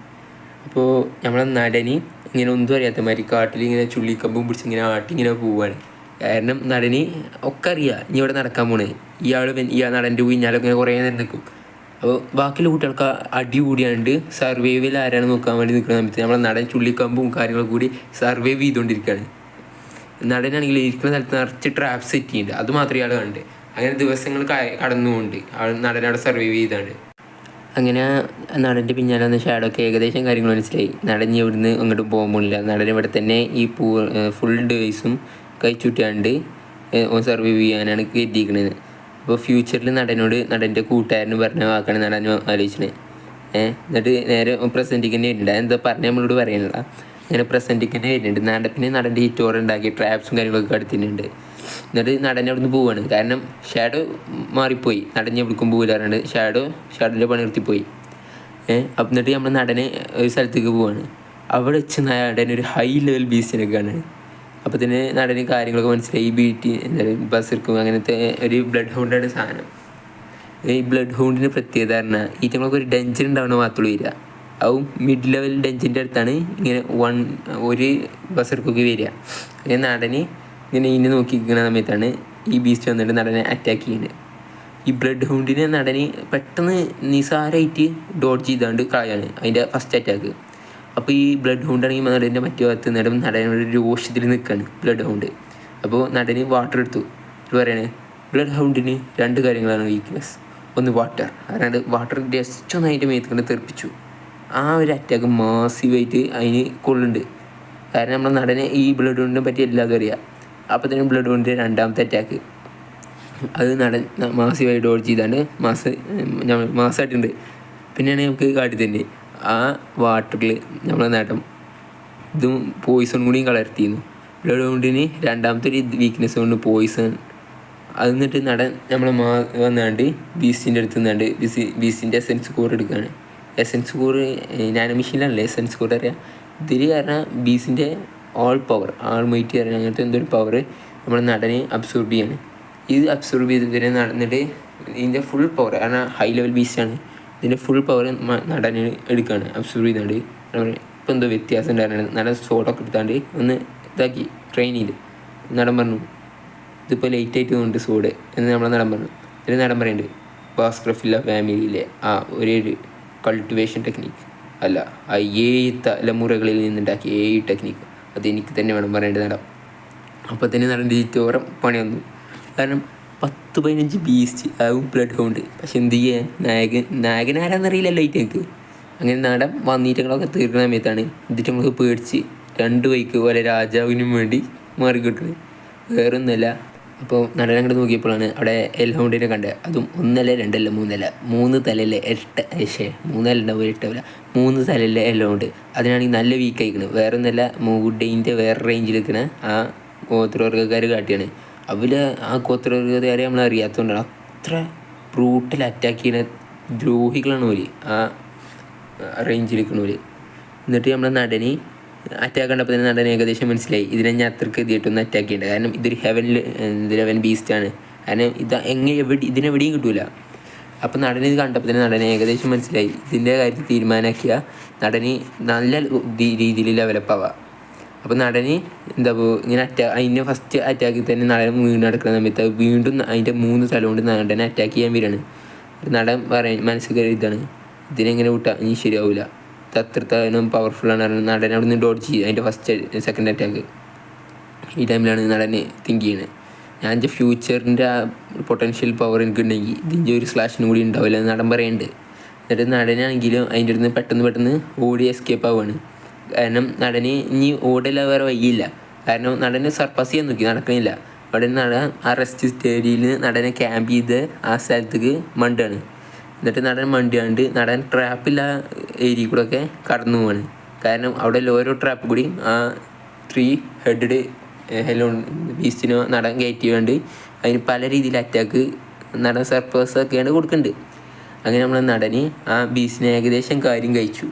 അപ്പോൾ നമ്മളെ നടന് ഇങ്ങനെ ഒന്നും അറിയാത്ത മാതിരി കാട്ടിലിങ്ങനെ ചുള്ളിക്കമ്പും പിടിച്ച് ഇങ്ങനെ ആട്ടിങ്ങനെ പോവുകയാണ്. കാരണം നടന് ഒക്കെ അറിയാം ഇനി ഇവിടെ നടക്കാൻ പോണേ. ഇയാൾ നടൻ്റെ ഊഞ്ഞാലൊക്കെ ഇങ്ങനെ കുറേ നേരം നിൽക്കും. അപ്പോൾ ബാക്കിയുള്ള കുട്ടികൾക്ക് അടി കൂടിയാണ്ട് സർവൈവിൽ ആരാണ് നോക്കാൻ വേണ്ടി നിൽക്കുന്ന സമയത്ത് നമ്മളെ നടൻ ചുള്ളിക്കമ്പും കാര്യങ്ങളും കൂടി സർവൈവ് ചെയ്തുകൊണ്ടിരിക്കുകയാണ്. നടനാണെങ്കിൽ ഇരിക്കുന്ന സ്ഥലത്ത് നിറച്ച് ട്രാപ്പ് സെറ്റ് ചെയ്യുന്നുണ്ട്, അത് മാത്രമേ ഇയാൾ കണ്ട്. അങ്ങനെ ദിവസങ്ങൾ കടന്നുകൊണ്ട് നടനവിടെ സർവൈവ് ചെയ്താണ്ട്. അങ്ങനെ നടൻ്റെ പിന്നാലെ വന്ന ഷാഡോക്ക് ഏകദേശം കാര്യങ്ങൾ മനസ്സിലായി. നടൻ ഇവിടുന്ന് അങ്ങോട്ട് പോകാൻ പോകുന്നില്ല, നടൻ ഇവിടെ തന്നെ ഈ ഫുൾ ഡേയ്സും കഴിച്ചുവിട്ടാണ്ട് സർവൈവ് ചെയ്യാനാണ് കരുതിയിരിക്കുന്നത്. അപ്പോൾ ഫ്യൂച്ചറിൽ നടൻ്റെ കൂട്ടുകാരന് പറഞ്ഞ വാക്കാണ് നടൻ ആലോചിച്ചത്. എന്നിട്ട് നേരെ പ്രസൻറ്റിക്ക് തന്നെ വരുന്നുണ്ട്. എന്താ പറഞ്ഞാൽ നമ്മളോട് പറയാനുള്ള അങ്ങനെ പ്രസൻറ്റിക്ക് തന്നെ വരുന്നുണ്ട്. പിന്നെ നടൻ്റെ ഹിറ്റോർ ഉണ്ടാക്കി ട്രാപ്സും കാര്യങ്ങളൊക്കെ കടത്തിയിട്ടുണ്ട്. എന്നിട്ട് നടൻ അവിടുന്ന് പോവുകയാണ്, കാരണം ഷാഡോ മാറിപ്പോയി. നടൻ എവിടേക്കും പോകില്ല പറഞ്ഞിട്ട് ഷാഡോൻ്റെ പണി നിർത്തിപ്പോയി. അപ്പം എന്നിട്ട് നമ്മൾ നടനെ ഒരു സ്ഥലത്തേക്ക് പോവാണ്. അവിടെ വെച്ച് നടൻ ഒരു ഹൈ ലെവൽ ബീസ്റ്റിനൊക്കെ കാണുകയാണ്. അപ്പോൾ തന്നെ നടന് കാര്യങ്ങളൊക്കെ മനസ്സിലായി. ബസർക്കും അങ്ങനത്തെ ഒരു ബ്ലഡ് ഹൗണ്ടാണ് സാധനം. ഈ ബ്ലഡ് ഹൗണ്ടിന് പ്രത്യേകത പറഞ്ഞാൽ ഈറ്റങ്ങളൊക്കെ ഒരു ഡെഞ്ചൻ ഉണ്ടാവണ മാത്രമേ വരിക. അതും മിഡ് ലെവൽ ഡെഞ്ചിൻ്റെ അടുത്താണ് ഇങ്ങനെ ഒരു ബസർക്കൊക്കെ വരിക. അങ്ങനെ നടന് ഇങ്ങനെ ഇതിനെ നോക്കിയിരിക്കുന്ന സമയത്താണ് ഈ ബീസ്റ്റ് വന്നിട്ട് നടനെ അറ്റാക്ക് ചെയ്യുന്നത്. ഈ ബ്ലഡ് ഹൗണ്ടിനെ നടന് പെട്ടെന്ന് നിസാരമായിട്ട് ഡോഡ്ജ് ചെയ്താണ്ട് കളയാണ് അതിൻ്റെ ഫസ്റ്റ് അറ്റാക്ക്. അപ്പോൾ ഈ ബ്ലഡ് ഹൗണ്ടാണെങ്കിൽ നടൻ്റെ മറ്റേ ഭാഗത്ത് നടനൊരു രോഷത്തിൽ നിൽക്കുകയാണ് ബ്ലഡ് ഹൗണ്ട്. അപ്പോൾ നടന് വാട്ടർ എടുത്തു. പറയണേ ബ്ലഡ് ഹൗണ്ടിന് 2 കാര്യങ്ങളാണ് വീക്ക്നെസ്. ഒന്ന് വാട്ടർ, അതായത് വാട്ടർ ജസ്റ്റ് ഒന്ന് അതിൻ്റെ മേത്തുകൊണ്ട് തെറിപ്പിച്ചു. ആ ഒരു അറ്റാക്ക് മാസീവായിട്ട് അതിന് കൊള്ളുന്നുണ്ട്. കാരണം നമ്മുടെ നടനെ ഈ ബ്ലഡ് ഹൗണ്ടിനെ പറ്റി എല്ലാതും അറിയാം. അപ്പോൾ തന്നെ ബ്ലഡ് ഹൗണ്ടിൻ്റെ 2ാമത്തെ അറ്റാക്ക് അത് നടൻ മാസീവായി ഡോഡ്ജ് ചെയ്താണ്ട് മാസമായിട്ടുണ്ട്. പിന്നെയാണ് നമുക്ക് കാട്ടി തന്നെ ആ വാട്ടറിൽ നമ്മളെ നടൻ ഇതും പോയിസൺ കൂടിയും കളർത്തിയിരുന്നു. ബ്ലഡ് ഹൗണ്ടിന് 2ാമത്തെ ഒരു വീക്ക്നെസ് കൊണ്ട് പോയിസൺ അത് എന്നിട്ട് നടൻ നമ്മളെ വന്നാണ്ട് ബീസ്റ്റിൻ്റെ അടുത്ത് നിന്നാണ്ട് ബീസ്റ്റിൻ്റെ എസെൻസ് കോർ എടുക്കുകയാണ്. എസെൻസ് കോർ നാനോ മെഷീനിലാണല്ലേ എസെൻസ് കോർ അറിയാം. ഇതിൽ കാരണം ബീസിൻ്റെ ഓൾ പവർ മൈറ്റി അറിയാം അങ്ങനത്തെ എന്തൊരു പവർ നമ്മുടെ നടനെ അബ്സോർബ് ചെയ്യാണ്. ഇത് അബ്സോർബ് ചെയ്തതിനെ നടന്നിട്ട് ഇതിൻ്റെ ഫുൾ പവർ കാരണം ഹൈ ലെവൽ ബീസ്റ്റാണ്. ഇതിൻ്റെ ഫുൾ പവർ നടന് എടുക്കുകയാണ് അബ്സോർബ് ചെയ്താണ്ട്. ഇപ്പം എന്തോ വ്യത്യാസം ഉണ്ടായിരുന്നു. നടൻ ഷോട്ടൊക്കെ എടുത്താണ്ട് ഒന്ന് ഇതാക്കി ട്രെയിൻ ചെയ്ത് നടൻ പറഞ്ഞു ഇതിപ്പോൾ ലേറ്റ് ആയിട്ട് തോന്നുന്നുണ്ട് സോഡ് എന്ന് നമ്മളെ നടൻ പറഞ്ഞു. ഇതിൽ നടൻ പറയുന്നുണ്ട് ഭാസ്കർഫില്ല ഫാമിലിയിലെ ഒരേ ഒരു കൾട്ടിവേഷൻ ടെക്നിക്ക് അല്ല ആ 7 തലമുറകളിൽ നിന്നുണ്ടാക്കിയ 7 ടെക്നിക്ക് അതെനിക്ക് തന്നെ വേണം പറയേണ്ടത് നടൻ. അപ്പോൾ തന്നെ നടൻ്റെ ചോരം പണി വന്നു. കാരണം 10-15 ബീസ്റ്റ് ആവും ബ്ലഡ് ഹൗണ്ട്. പക്ഷെ എന്ത് ചെയ്യാൻ നായകനാരാന്നറിയില്ലല്ലോ എനിക്ക്. അങ്ങനെ നടൻ വന്നിട്ടങ്ങളൊക്കെ തീർക്കുന്ന സമയത്താണ് എന്നിട്ട് നമുക്ക് പേടിച്ച് 2 വൈക്ക് പോലെ രാജാവിനും വേണ്ടി മാറിക്കിട്ടുന്നത് വേറൊന്നുമല്ല. അപ്പോൾ നടൻ അങ്ങോട്ട് നോക്കിയപ്പോഴാണ് അവിടെ എൽഹൗണ്ടിനെ കണ്ടത്. അതും 1 അല്ല 2 അല്ല 3 അല്ല 3 തലയിലെ 8 3 അല്ല ഉണ്ടാവും 8 അല്ല 3 തലയിലെ എൽഹൗണ്ട്. അതിനാണെങ്കിൽ നല്ല വീക്ക് ആയിക്കണം. വേറൊന്നുമല്ല മൂഡേൻ്റെ വേറെ റേഞ്ചിൽ നിൽക്കണ ആ ഗോത്രവർഗ്ഗക്കാർ കാട്ടിയാണ്. അവർ ആ ഗോത്രവർഗ്ഗക്കാരെ നമ്മൾ അറിയാത്തതുകൊണ്ടാണ് അത്ര ബ്രൂട്ടൽ അറ്റാക്ക് ചെയ്യുന്ന ദ്രോഹികളാണ് അവർ ആ റേഞ്ചിൽ നിൽക്കണവർ. എന്നിട്ട് നമ്മളെ നടന് അറ്റാക്ക് കണ്ടപ്പോൾ തന്നെ നടൻ ഏകദേശം മനസ്സിലായി ഇതിനെ ഞാൻ അത്രയ്ക്ക് എതിയിട്ടൊന്നും അറ്റാക്ക് ചെയ്യേണ്ട. കാരണം ഇതൊരു ഹെവൻ ബീസ്റ്റാണ്. കാരണം ഇതിനെവിടെയും കിട്ടൂല. അപ്പം നടന് ഇത് കണ്ടപ്പോൾ തന്നെ നടനെ ഏകദേശം മനസ്സിലായി ഇതിൻ്റെ കാര്യത്തിൽ തീരുമാനമാക്കിയ നടന് നല്ല രീതിയിൽ ലെവലപ്പാവുക. അപ്പോൾ നടന് ഇങ്ങനെ അതിൻ്റെ ഫസ്റ്റ് അറ്റാക്കിൽ തന്നെ നടൻ വീണ്ടും നടക്കുന്ന സമയത്ത് വീണ്ടും അതിൻ്റെ 3 തല കൊണ്ട് നടനെ അറ്റാക്ക് ചെയ്യാൻ വരികയാണ്. നടൻ മനസ്സിൽ ഇതാണ് ഇതിനെങ്ങനെ വിട്ടാൽ ഇനി ശരിയാവില്ല, ഇത് അത്രത്തോളം പവർഫുള്ളാണ്. നടൻ അവിടെ നിന്ന് ഡോഡ്ജ് ചെയ്ത് അതിൻ്റെ സെക്കൻഡ് അറ്റാക്ക്. ഈ ടൈമിലാണ് നടൻ തിങ്ക് ചെയ്യുന്നത് ഞാൻ എൻ്റെ ഫ്യൂച്ചറിൻ്റെ ആ പൊട്ടൻഷ്യൽ പവർ എനിക്കുണ്ടെങ്കിൽ ഇതിൻ്റെ ഒരു സ്ലാഷിനും കൂടി ഉണ്ടാവില്ല എന്ന് നടൻ പറയുന്നുണ്ട്. എന്നിട്ട് നടനാണെങ്കിലും അതിൻ്റെ അടുത്ത് പെട്ടെന്ന് ഓടി എസ്കേപ്പ് ആവുകയാണ്. കാരണം നടന് ഇനി ഓടല വേറെ വയ്യില്ല. കാരണം നടന് സർപ്പാസ് ചെയ്യാൻ നോക്കി നടക്കുന്നില്ല. അവിടെ നടൻ ആ റെസ്റ്റ് സ്റ്റേഡിയിൽ നടനെ ക്യാമ്പ് ചെയ്ത് ആ സ്ഥലത്തേക്ക് മണ്ടാണ്. എന്നിട്ട് നടൻ മണ്ടിയാണ്ട് നടൻ ട്രാപ്പില്ല ഏരിയ കൂടെ ഒക്കെ കടന്നു പോവാണ്. കാരണം അവിടെ ഓരോ ട്രാപ്പ് കൂടി ആ 3 ഹെഡഡ് ബീസ്റ്റിനോ നടൻ കയറ്റി വേണ്ടി അതിന് പല രീതിയിൽ അറ്റാക്ക് നടൻ സർപ്പേഴ്സൊക്കെയാണ് കൊടുക്കുന്നുണ്ട്. അങ്ങനെ നമ്മൾ നടന് ആ ബീസ്റ്റിനെ ഏകദേശം കാര്യം കഴിച്ചു.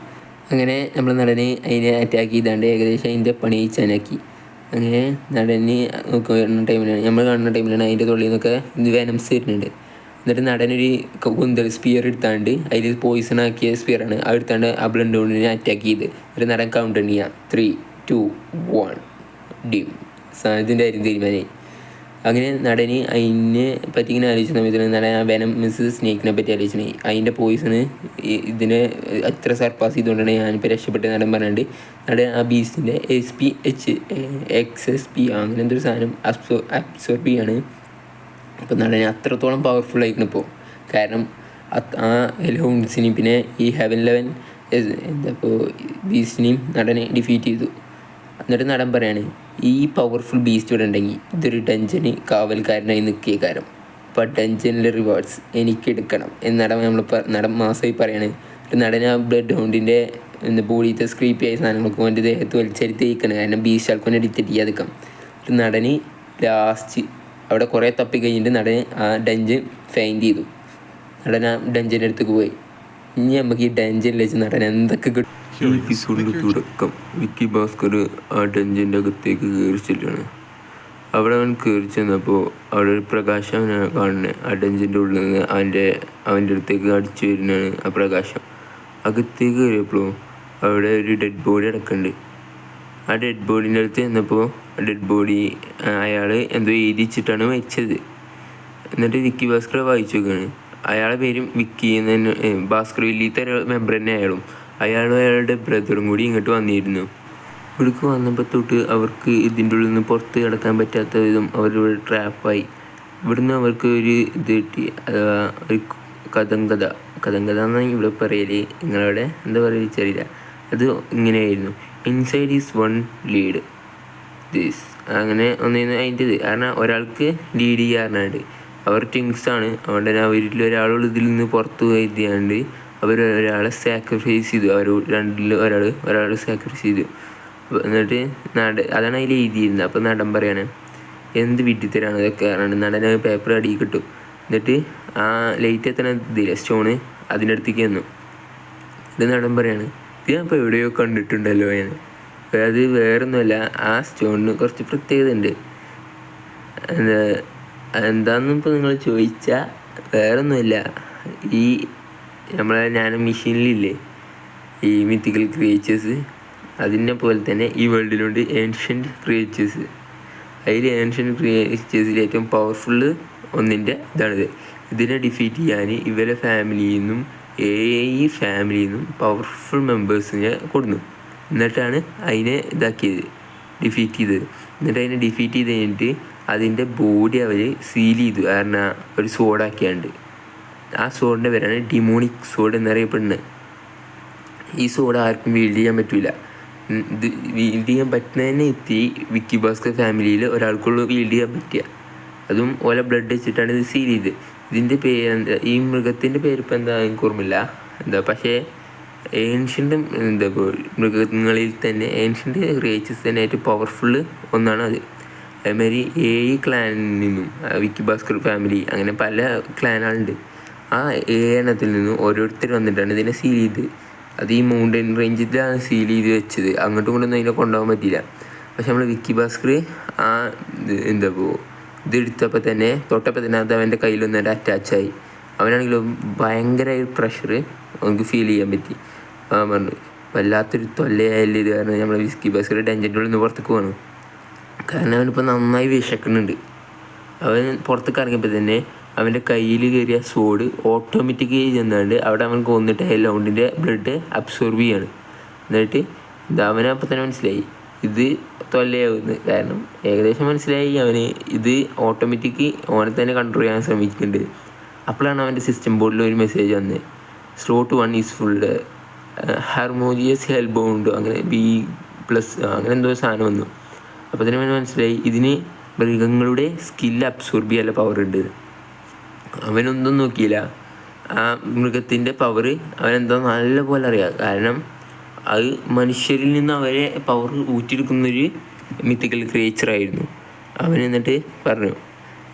അങ്ങനെ നമ്മൾ നടന് അതിനെ അറ്റാക്ക് ചെയ്താണ്ട് ഏകദേശം അതിൻ്റെ പണി കഴിച്ചാനാക്കി. അങ്ങനെ നടന് നമ്മൾ കാണുന്ന ടൈമിലാണ് അതിൻ്റെ തൊള്ളിൽ നിന്നൊക്കെ വെനംസ് വരുന്നുണ്ട്. എന്നിട്ട് നടനൊരു കുന്തൽ സ്പിയർ എടുത്താണ്ട് അതിൽ പോയിസൺ ആക്കിയ സ്പിയറാണ് അത് എടുത്താണ്ട് ആ ബ്ലഡ് ഹൗണ്ടിനെ അറ്റാക്ക് ചെയ്ത് ഒരു നടൻ കൗണ്ട് ചെയ്യാം 3, 2, 1 ഡിം ഇതിൻ്റെ കാര്യം തീരുമാനമായി. അങ്ങനെ നടന് അതിനെ പറ്റി ഇങ്ങനെ ആലോചിച്ച സമയത്ത് നടൻ ആ വെനം സ്നേക്കിനെ പറ്റി ആലോചിച്ചു. അതിൻ്റെ പോയിസണ് ഇതിനെ അത്ര സർപ്പാസ് ചെയ്തുകൊണ്ടാണ് ഞാനിപ്പോൾ രക്ഷപ്പെട്ട നടൻ പറഞ്ഞിട്ട് നടൻ ആ ബീസ്റ്റിൻ്റെ XSP അങ്ങനെ എന്തൊരു സാധനം അബ്സോർബ് ചെയ്യാണ്. അപ്പോൾ നടനെ അത്രത്തോളം പവർഫുൾ ആയിരിക്കണം ഇപ്പോൾ. കാരണം ആ എൽഹൗണ്ട്സിനെയും പിന്നെ ഈ ഹെവൻ ലെവൻ ഇപ്പോൾ ബീസ്റ്റിനെയും നടനെ ഡിഫീറ്റ് ചെയ്തു. എന്നിട്ട് നടൻ പറയാണ് ഈ പവർഫുൾ ബീസ്റ്റ് ഇവിടെ ഉണ്ടെങ്കിൽ ഇതൊരു ഡഞ്ചന് കാവൽക്കാരനായി നിൽക്കിയ കാര്യം അപ്പോൾ ഡഞ്ചനിലെ റിവാർഡ്സ് എനിക്കെടുക്കണം എന്ന് നടൻ മാസമായി പറയാണ്. നടൻ ആ ബ്ലഡ് ഹൗണ്ടിൻ്റെ ബോഡിയിലത്തെ സ്ക്രീപ്പി ആയ സാധനങ്ങൾക്ക് അവൻ്റെ ദേഹത്ത് വലിച്ചെടുത്ത് തേക്കണം. കാരണം ബീസ്റ്റ് ആൾക്കൊന്നെ ഡിറ്റക്റ്റ് ചെയ്യാതിരിക്കാം. നടന് ലാസ്റ്റ് അവിടെ കുറേ തപ്പി കഴിഞ്ഞിട്ട് നടൻ ആ ഡഞ്ചൻ ഫൈൻഡ് ചെയ്തു. നടൻ ആ ഡഞ്ചൻ്റെ അടുത്തേക്ക് പോയി. ഇനി നമുക്ക് ഈ ഡഞ്ചനിൽ വെച്ച് നടൻ എന്തൊക്കെ കിട്ടും. ഈ എപ്പിസോഡിൻ്റെ തുടക്കം വിക്കി ഭാസ്കർ ആ ഡഞ്ചൻ്റെ അകത്തേക്ക് കയറി ചെല്ലുകയാണ്. അവിടെ അവൻ കയറി ചെന്നപ്പോൾ അവിടെ ഒരു പ്രകാശം അവനാണ് കാണുന്നത്. ആ ഡഞ്ചൻ്റെ ഉള്ളിൽ നിന്ന് അവൻ്റെ അടുത്തേക്ക് അടിച്ചു വരുന്നതാണ് ആ പ്രകാശം. അകത്തേക്ക് കയറിയപ്പോൾ അവിടെ ഒരു ഡെഡ് ബോഡി അടക്കുന്നുണ്ട്. ആ ഡെഡ് ബോഡീൻ്റെ അടുത്ത് ചെന്നപ്പോൾ ഡെഡ് ബോഡി അയാൾ എന്തോ എഴുതിച്ചിട്ടാണ് വെച്ചത്. എന്നിട്ട് വിക്കി ഭാസ്കർ വായിച്ചു നോക്കുകയാണ്. അയാളുടെ പേരും വിക്കി എന്ന് തന്നെ ഭാസ്കർ വലിയത്തെ മെമ്പർ തന്നെ അയാളും അയാളുടെ ബ്രദറും കൂടി ഇങ്ങോട്ട് വന്നിരുന്നു. ഇവിടേക്ക് വന്നപ്പോൾ തൊട്ട് അവർക്ക് ഇതിൻ്റെ ഉള്ളിൽ നിന്ന് പുറത്ത് കിടക്കാൻ പറ്റാത്ത വിധം അവരിവിടെ ട്രാപ്പായി. ഇവിടുന്ന് അവർക്ക് ഒരു ഇത് കിട്ടി, ഒരു കഥങ്കഥ എന്നാണ് ഇവിടെ പറയൽ. നിങ്ങളവിടെ എന്താ പറയുക അറിയില്ല. അത് ഇങ്ങനെയായിരുന്നു, inside is one lead this അങ്ങനെ ഒന്നിന്ന് അതിൻ്റെ ഇത് കാരണം ഒരാൾക്ക് ലീഡ് ചെയ്യാറുണ്ട്. അവർ ട്വിങ്സാണ്. അതുകൊണ്ട് തന്നെ അവരിൽ ഒരാളുള്ള ഇതിൽ നിന്ന് പുറത്ത് എഴുതിയാണ്ട് ഒരാളെ സാക്രിഫൈസ് ചെയ്തു. അവർ രണ്ടിൽ ഒരാൾ സാക്രിഫൈസ് ചെയ്തു. എന്നിട്ട് അതാണ് അതിൽ എഴുതിയിരുന്നത്. അപ്പോൾ നടൻ പറയാണ് എന്ത് വിഡ്ഢിത്തരാണ് ഇതൊക്കെ പറഞ്ഞിട്ട് നടന് പേപ്പർ അടിയിൽ കിട്ടും. എന്നിട്ട് ആ ലൈറ്റ് എത്തണ ഇതില്ലേ സ്റ്റോണ് അതിൻ്റെ അടുത്തേക്ക് വന്നു. ഇത് നടൻ പറയാണ്, ഇത് ഞാൻ ഇപ്പോൾ എവിടെയോ കണ്ടിട്ടുണ്ടല്ലോ ഞാൻ. അത് വേറൊന്നുമല്ല, ആ സ്റ്റോണിന് കുറച്ച് പ്രത്യേകത ഉണ്ട്. എന്താണെന്ന് ഇപ്പോൾ നിങ്ങൾ ചോദിച്ചാൽ വേറൊന്നുമില്ല, ഈ നമ്മളെ ഞാൻ മെഷീനിലില്ലേ ഈ മിത്തിക്കൽ ക്രിയേച്ചേഴ്സ്, അതിനെ പോലെ തന്നെ ഈ വേൾഡിലുണ്ട് ഏൻഷ്യൻ്റ് ക്രിയേച്ചേഴ്സ്. അതിൽ ഏൻഷ്യൻ്റ് ക്രിയേച്ചേഴ്സിൽ ഏറ്റവും പവർഫുള്ള് ഒന്നിൻ്റെ ഇതാണിത്. ഇതിനെ ഡിഫീറ്റ് ചെയ്യാൻ ഇവരെ ഫാമിലിയിൽ നിന്നും ഫാമിലിയിൽ നിന്നും പവർഫുൾ മെമ്പേഴ്സിനെ കൊടുന്നു. എന്നിട്ടാണ് അതിനെ ഡിഫീറ്റ് ചെയ്തത്. എന്നിട്ട് അതിനെ ഡിഫീറ്റ് ചെയ്ത് കഴിഞ്ഞിട്ട് അതിൻ്റെ ബോഡി അവർ സീൽ ചെയ്തു. കാരണം ഒരു സോഡാക്കിയാണ്ട്. ആ സോഡിൻ്റെ പേരാണ് ഡിമോണിക് സോഡ് എന്നറിയപ്പെടുന്നത്. ഈ സോഡ് ആർക്കും വീൽഡ് ചെയ്യാൻ പറ്റില്ല. ഇത് വീൽഡ് ചെയ്യാൻ പറ്റുന്നതന്നെ വിക്കി ഭാസ്കർ ഫാമിലിയിൽ ഒരാൾക്കുള്ള വീൽഡ് ചെയ്യാൻ പറ്റുക. അതും ഓല ബ്ലഡ് വെച്ചിട്ടാണ് ഇത് സീൽ ചെയ്ത്. ഇതിൻ്റെ പേര് ഈ മൃഗത്തിൻ്റെ പേരിപ്പോൾ എന്താ എനിക്ക് ഓർമ്മയില്ല. പക്ഷേ ഏൻഷ്യൻ്റ് മൃഗങ്ങളിൽ തന്നെ ഏൻഷ്യൻ്റ് ക്രിയേച്ചേഴ്സ് തന്നെ ഏറ്റവും പവർഫുള്ള് ഒന്നാണ് അത്. അതേമാതിരി ക്ലാനിൽ നിന്നും വിക്കി ഭാസ്കർ ഫാമിലി അങ്ങനെ പല ക്ലാനുകളുണ്ട്. ആ എണ്ണത്തിൽ നിന്നും ഓരോരുത്തർ വന്നിട്ടാണ് ഇതിനെ സീൽ ചെയ്ത്. അത് ഈ മൗണ്ടൻ റേഞ്ചിലാണ് സീൽ ചെയ്ത് വെച്ചത്. അങ്ങോട്ടും ഇങ്ങോട്ടൊന്നും അതിനെ കൊണ്ടുപോകാൻ പറ്റില്ല. പക്ഷെ നമ്മൾ വിക്കി ഭാസ്കർ ആ ഇതെടുത്തപ്പോൾ തന്നെ തൊട്ടപ്പോൾ തന്നെ അത് അവൻ്റെ കയ്യിലൊന്നും അറ്റാച്ചായി. അവനാണെങ്കിലും ഭയങ്കര പ്രഷർ അവർക്ക് ഫീൽ ചെയ്യാൻ പറ്റി. പറഞ്ഞു വല്ലാത്തൊരു തൊല്ലയായാലും ഇത് കാരണം നമ്മൾ വിക്കി ഭാസ്കർ ഡെഞ്ചറിൻ്റെ ഉള്ളിൽ നിന്ന് പുറത്തേക്ക് പോകണം. കാരണം അവനിപ്പോൾ നന്നായി വിശക്കുന്നുണ്ട്. അവൻ പുറത്തേക്ക് ഇറങ്ങിയപ്പോൾ തന്നെ അവൻ്റെ കയ്യിൽ കയറിയ സോഡ് ഓട്ടോമാറ്റിക്കായി ചെന്നാണ്ട് അവിടെ അവൻ കൊന്നിട്ട് ലൗണ്ടിൻ്റെ ബ്ലഡ് അബ്സോർബ് ചെയ്യാണ്. എന്നിട്ട് അവനപ്പോൾ തന്നെ മനസ്സിലായി ഇത് തൊല്ലയാവുന്നത്. കാരണം ഏകദേശം മനസ്സിലായി അവന് ഇത് ഓട്ടോമാറ്റിക്ക് ഓനെ തന്നെ കൺട്രോൾ ചെയ്യാൻ ശ്രമിക്കുന്നുണ്ട്. അപ്പോഴാണ് അവൻ്റെ സിസ്റ്റം ബോർഡിൽ ഒരു മെസ്സേജ് വന്നത്, സ്ലോട്ട് 1 ഈസ് ഫുൾഡ്, ഹാർമോണിയസ് ഹെൽബ് ബൗണ്ട്, അങ്ങനെ B+ അങ്ങനെ എന്തോ സാധനം വന്നു. അപ്പോൾ തന്നെ അവന് മനസ്സിലായി ഇതിന് മൃഗങ്ങളുടെ സ്കില്ല് അബ്സോർബ് ചെയ്യാനുള്ള പവർ ഉണ്ട്. അവനൊന്നും നോക്കിയില്ല. ആ മൃഗത്തിൻ്റെ പവർ അവനെന്തോ നല്ല പോലെ അറിയാം. കാരണം അത് മനുഷ്യരിൽ നിന്ന് അവരെ പവർ ഊറ്റിയെടുക്കുന്നൊരു മിത്തിക്കൽ ക്രിയേച്ചറായിരുന്നു. അവൻ എന്നിട്ട് പറഞ്ഞു,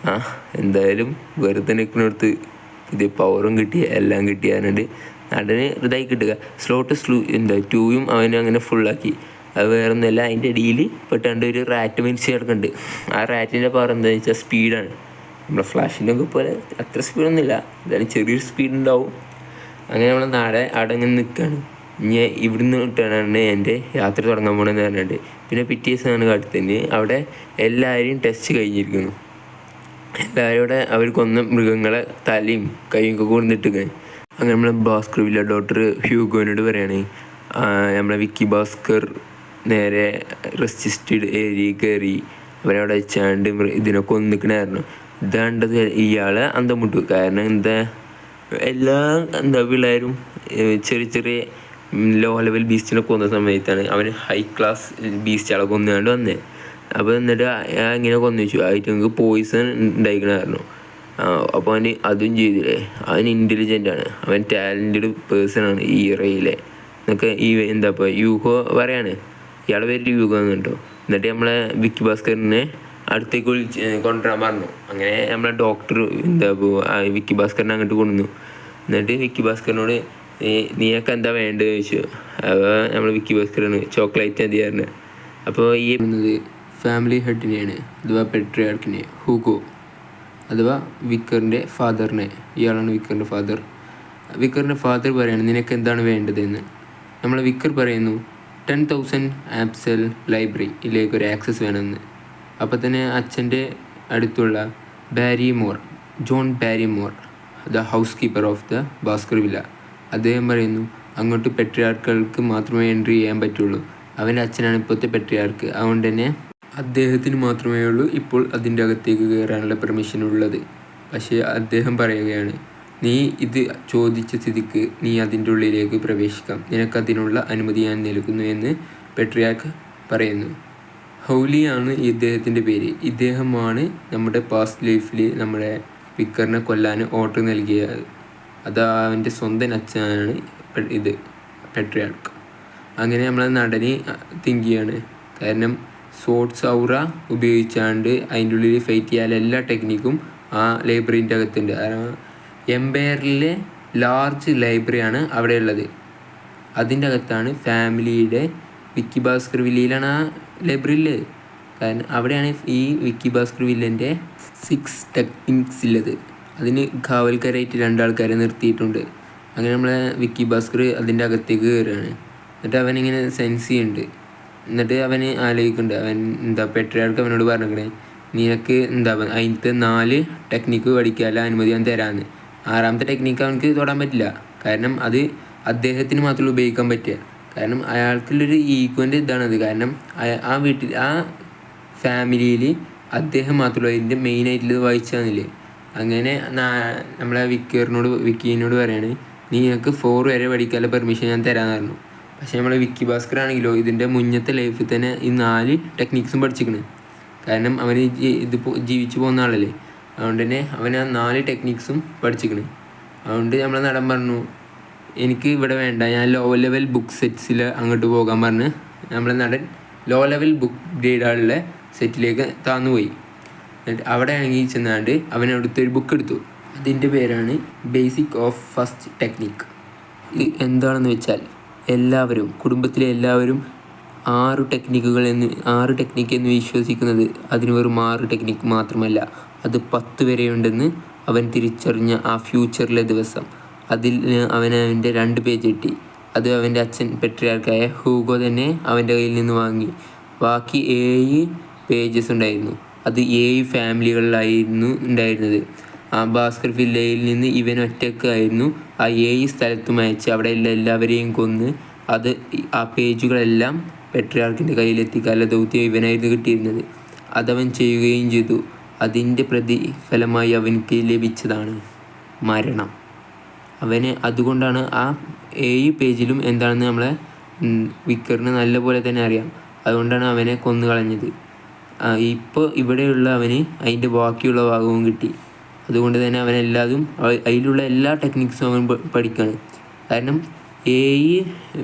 എന്തായാലും വെറുതെ നിൽക്കുന്നിടത്ത് ഇത് പവറും കിട്ടിയ എല്ലാം കിട്ടിയാറുണ്ട്. നടന് ഇതായി കിട്ടുക. സ്ലോട്ട് 2 അവന് അങ്ങനെ ഫുള്ളാക്കി. അത് വേറൊന്നുമല്ല, അതിൻ്റെ ഇടയിൽ പെട്ടാണ്ട് ഒരു റാറ്റ് മരിച്ച് കിടക്കുന്നുണ്ട്. ആ റാറ്റിൻ്റെ പവർ എന്താണെന്ന് വെച്ചാൽ സ്പീഡാണ്. നമ്മുടെ ഫ്ലാഷിൻ്റെ ഒക്കെ പോലെ അത്ര സ്പീഡൊന്നുമില്ല, എന്തായാലും ചെറിയൊരു സ്പീഡ് ഉണ്ടാവും. അങ്ങനെ നമ്മൾ നാളെ അവിടെ ഇങ്ങനെ നിൽക്കുകയാണ്. ഇനി ഇവിടുന്ന് ഇട്ടാണ് എൻ്റെ യാത്ര തുടങ്ങാൻ പോകണമെന്ന് പറഞ്ഞിട്ട്. പിന്നെ പിറ്റേ ദിവസമാണ് കാട്ടുതന്നെ അവിടെ എല്ലാവരെയും ടെസ്റ്റ് കഴിഞ്ഞിരിക്കുന്നു. എല്ലാവരും ഇവിടെ അവർ കൊന്ന മൃഗങ്ങളെ തലയും കൈയും ഒക്കെ കൊണ്ടിട്ട്. അങ്ങനെ നമ്മളെ ഭാസ്കർ വില്ല ഡോക്ടർ ഹ്യൂഗോനോട് പറയുകയാണ്, നമ്മളെ വിക്കി ഭാസ്കർ നേരെ റെസ്ട്രിക്റ്റഡ് ഏരിയയിൽ കയറി അവരവിടെ വെച്ചാണ്ട് ഇതിനെ കൊന്നിക്കണായിരുന്നു. ഇതാണ്ടത് ഇയാളെ അന്തം മുട്ടു. കാരണം എല്ലാ പിള്ളേരും ചെറിയ ചെറിയ ലോ ലെവൽ ബീസ്റ്റിനെ കൊന്ന സമയത്താണ് അവൻ ഹൈ ക്ലാസ് ബീസ്റ്റുകളെ കൊന്നുകൊണ്ട് വന്നത്. അപ്പോൾ എന്നിട്ട് ഇങ്ങനെ കൊന്നു വെച്ചു. ആയിട്ട് പോയിസൺ ഉണ്ടായിക്കണായിരുന്നു. അപ്പോൾ അവന് അതും ചെയ്തില്ലേ. അവൻ ഇൻ്റലിജൻ്റാണ്, അവൻ ടാലൻറ്റഡ് പേഴ്സണാണ് ഈ റയിലെ എന്നൊക്കെ യൂഹോ പറയാണ്. ഇയാളെ പേര് യൂഹോ എന്നുണ്ടോ. എന്നിട്ട് നമ്മളെ വിക്കി ഭാസ്കറിനെ അടുത്തേക്ക് കൊണ്ടുവരാൻ പറഞ്ഞു. അങ്ങനെ നമ്മളെ ഡോക്ടർ വിക്കി ഭാസ്കറിനെ അങ്ങോട്ട് കൊണ്ടുവന്നു. എന്നിട്ട് വിക്കി ഭാസ്കറിനോട് നീയൊക്കെ എന്താ വേണ്ടത് ചോദിച്ചു. അപ്പോൾ നമ്മൾ വിക്കി ഭാസ്കറിന് ചോക്ലേറ്റ് മതിയായിരുന്നു. അപ്പോൾ ഈ ഫാമിലി ഹെഡിനെയാണ്, അഥവാ പെട്രിയാർക്കിനെ, ഹൂഗോ അഥവാ വിക്കറിൻ്റെ ഫാദറിനെ. ഇയാളാണ് വിക്കറിൻ്റെ ഫാദർ. വിക്കറിൻ്റെ ഫാദർ പറയാണ് നിനക്ക് എന്താണ് വേണ്ടതെന്ന്. നമ്മളെ വിക്കർ പറയുന്നു 10,000 ആപ്സൽ ലൈബ്രറിയിലേക്ക് ഒരു ആക്സസ് വേണമെന്ന്. അപ്പോൾ തന്നെ അച്ഛൻ്റെ അടുത്തുള്ള John Barrymore, the housekeeper of the Baskerville, അദ്ദേഹം പറയുന്നു അങ്ങോട്ട് പെട്രിയാർക്കുകൾക്ക് മാത്രമേ എൻട്രി ചെയ്യാൻ പറ്റുള്ളൂ. അവൻ്റെ അച്ഛനാണ് ഇപ്പോഴത്തെ പെട്രിയാർക്ക്. അതുകൊണ്ട് തന്നെ അദ്ദേഹത്തിന് മാത്രമേ ഉള്ളൂ ഇപ്പോൾ അതിൻ്റെ അകത്തേക്ക് കയറാനുള്ള പെർമിഷൻ ഉള്ളത്. പക്ഷേ അദ്ദേഹം പറയുകയാണ്, നീ ഇത് ചോദിച്ച സ്ഥിതിക്ക് നീ അതിൻ്റെ ഉള്ളിലേക്ക് പ്രവേശിക്കാം, നിനക്കതിനുള്ള അനുമതി ഞാൻ നൽകുന്നു എന്ന് പെട്രിയാർക്ക് പറയുന്നു. ഹൗലിയാണ് ഇദ്ദേഹത്തിൻ്റെ പേര്. ഇദ്ദേഹമാണ് നമ്മുടെ പാസ്റ്റ് ലൈഫിൽ നമ്മുടെ വിക്കറിനെ കൊല്ലാൻ ഓർഡർ നൽകിയത്. അത് അവൻ്റെ സ്വന്തം അച്ഛനാണ് പെട്രിയാർക്ക്. അങ്ങനെ നമ്മളെ നടനെ തിങ്ക് ചെയ്യാണ്. കാരണം സോഡ്സ് ഔറ ഉപയോഗിച്ചാണ്ട് അതിൻ്റെ ഉള്ളിൽ ഫൈറ്റ് ചെയ്യാൻ എല്ലാ ടെക്നിക്കും ആ ലൈബ്രറീൻ്റെ അകത്തുണ്ട്. കാരണം എംപയറിലെ ലാർജ് ലൈബ്രറിയാണ് അവിടെ ഉള്ളത്. അതിൻ്റെ അകത്താണ് ഫാമിലിയുടെ വിക്കി ഭാസ്കർ വില്ലയിലാണ് ആ ലൈബ്രറി ഉള്ളത്. കാരണം അവിടെയാണ് ഈ വിക്കി ഭാസ്കർ വില്ലൻ്റെ 6 ടെക്നിക്സ് ഉള്ളത്. അതിന് കാവൽക്കാരായിട്ട് 2 ആൾക്കാരെ നിർത്തിയിട്ടുണ്ട്. അങ്ങനെ നമ്മളെ വിക്കി ഭാസ്കർ അതിൻ്റെ അകത്തേക്ക് കയറുകയാണ്. എന്നിട്ട് അവനിങ്ങനെ സെൻസ് ചെയ്യുന്നുണ്ട്. എന്നിട്ട് അവന് ആലോചിക്കുന്നുണ്ട്, അവൻ പെട്രിയാർക്ക് അവനോട് പറഞ്ഞിരിക്കണേ, നിനക്ക് അതിനകത്ത് 4 ടെക്നിക്ക് പഠിക്കാനുള്ള അനുമതി ഞാൻ തരാമെന്ന്. 6ാമത്തെ ടെക്നിക്ക് അവനക്ക് തൊടാൻ പറ്റില്ല. കാരണം അത് അദ്ദേഹത്തിന് മാത്രമേ ഉപയോഗിക്കാൻ പറ്റുക. കാരണം അയാൾക്കുള്ളൊരു ഈഗോൻ്റെ ഇതാണത്. കാരണം ആ വീട്ടിൽ ആ ഫാമിലിയിൽ അദ്ദേഹം മാത്രമല്ല അതിൻ്റെ മെയിനായിട്ടുള്ളത് വായിച്ചാന്നില്ലേ. അങ്ങനെ നമ്മളെ വിക്കീനോട് പറയാണ്, നിനക്ക് 4 വരെ പഠിക്കാനുള്ള പെർമിഷൻ ഞാൻ തരാമെന്ന് പറഞ്ഞു. പക്ഷേ നമ്മളെ വിക്കി ഭാസ്കർ ആണെങ്കിലോ ഇതിൻ്റെ മുന്നത്തെ ലൈഫിൽ തന്നെ ഈ 4 ടെക്നിക്സും പഠിച്ചിരിക്കണ്. കാരണം അവന് ജീവിച്ചു പോകുന്ന ആളല്ലേ. അതുകൊണ്ട് തന്നെ അവൻ ആ 4 ടെക്നിക്സും പഠിച്ചിരിക്കണ്. അതുകൊണ്ട് നമ്മളെ നടൻ പറഞ്ഞു, എനിക്ക് ഇവിടെ വേണ്ട, ഞാൻ ലോ ലെവൽ ബുക്ക് സെറ്റ്സിൽ അങ്ങോട്ട് പോകാൻ പറഞ്ഞ് നമ്മളെ നടൻ ലോ ലെവൽ ബുക്ക് ഗ്രേഡുള്ള സെറ്റിലേക്ക് താന്നുപോയി. എന്നിട്ട് അവിടെ ആണെങ്കിൽ ചെന്നാണ്ട് അവനടുത്ത് ഒരു ബുക്ക് എടുത്തു. അതിൻ്റെ പേരാണ് ബേസിക് ഓഫ് ഫസ്റ്റ് ടെക്നിക്ക്. ഇത് എന്താണെന്ന് വെച്ചാൽ കുടുംബത്തിലെ എല്ലാവരും 6 ടെക്നിക്ക് എന്ന് വിശ്വസിക്കുന്നത് അതിന് വെറും 6 ടെക്നിക്ക് മാത്രമല്ല, അത് 10 വരെയുണ്ടെന്ന് അവൻ തിരിച്ചറിഞ്ഞ ആ ഫ്യൂച്ചറിലെ ദിവസം അതിൽ അവൻ്റെ 2 പേജ് കിട്ടി. അത് അവൻ്റെ അച്ഛൻ പെട്രിയാർക്കായ ഹൂഗോ തന്നെ അവൻ്റെ കയ്യിൽ നിന്ന് വാങ്ങി. ബാക്കി 7 പേജസ് ഉണ്ടായിരുന്നു. അത് 7 ഫാമിലികളിലായിരുന്നു ഉണ്ടായിരുന്നത്. ആ ഭാസ്കർ വില്ലയിൽ നിന്ന് ഇവൻ ഒറ്റക്കായിരുന്നു ആ 7 സ്ഥലത്തും അയച്ച് അവിടെ എല്ലാവരെയും കൊന്ന് ആ പേജുകളെല്ലാം പെട്രിയാർക്കിൻ്റെ കയ്യിലെത്തിക്കാനുള്ള ദൗത്യം ഇവനായിരുന്നു കിട്ടിയിരുന്നത്. അതവൻ ചെയ്യുകയും ചെയ്തു. അതിൻ്റെ പ്രതിഫലമായി അവനക്ക് ലഭിച്ചതാണ് മരണം. അതുകൊണ്ടാണ് ആ 7 പേജിലും എന്താണെന്ന് നമ്മളെ വിക്കറിന് നല്ലപോലെ തന്നെ അറിയാം. അതുകൊണ്ടാണ് അവനെ കൊന്നു കളഞ്ഞത്. ഇപ്പോൾ ഇവിടെയുള്ള അവന് അതിൻ്റെ ബാക്കിയുള്ള ഭാഗവും കിട്ടി. അതുകൊണ്ട് തന്നെ അതിലുള്ള എല്ലാ ടെക്നിക്സും അവൻ പഠിക്കുകയാണ്. കാരണം 7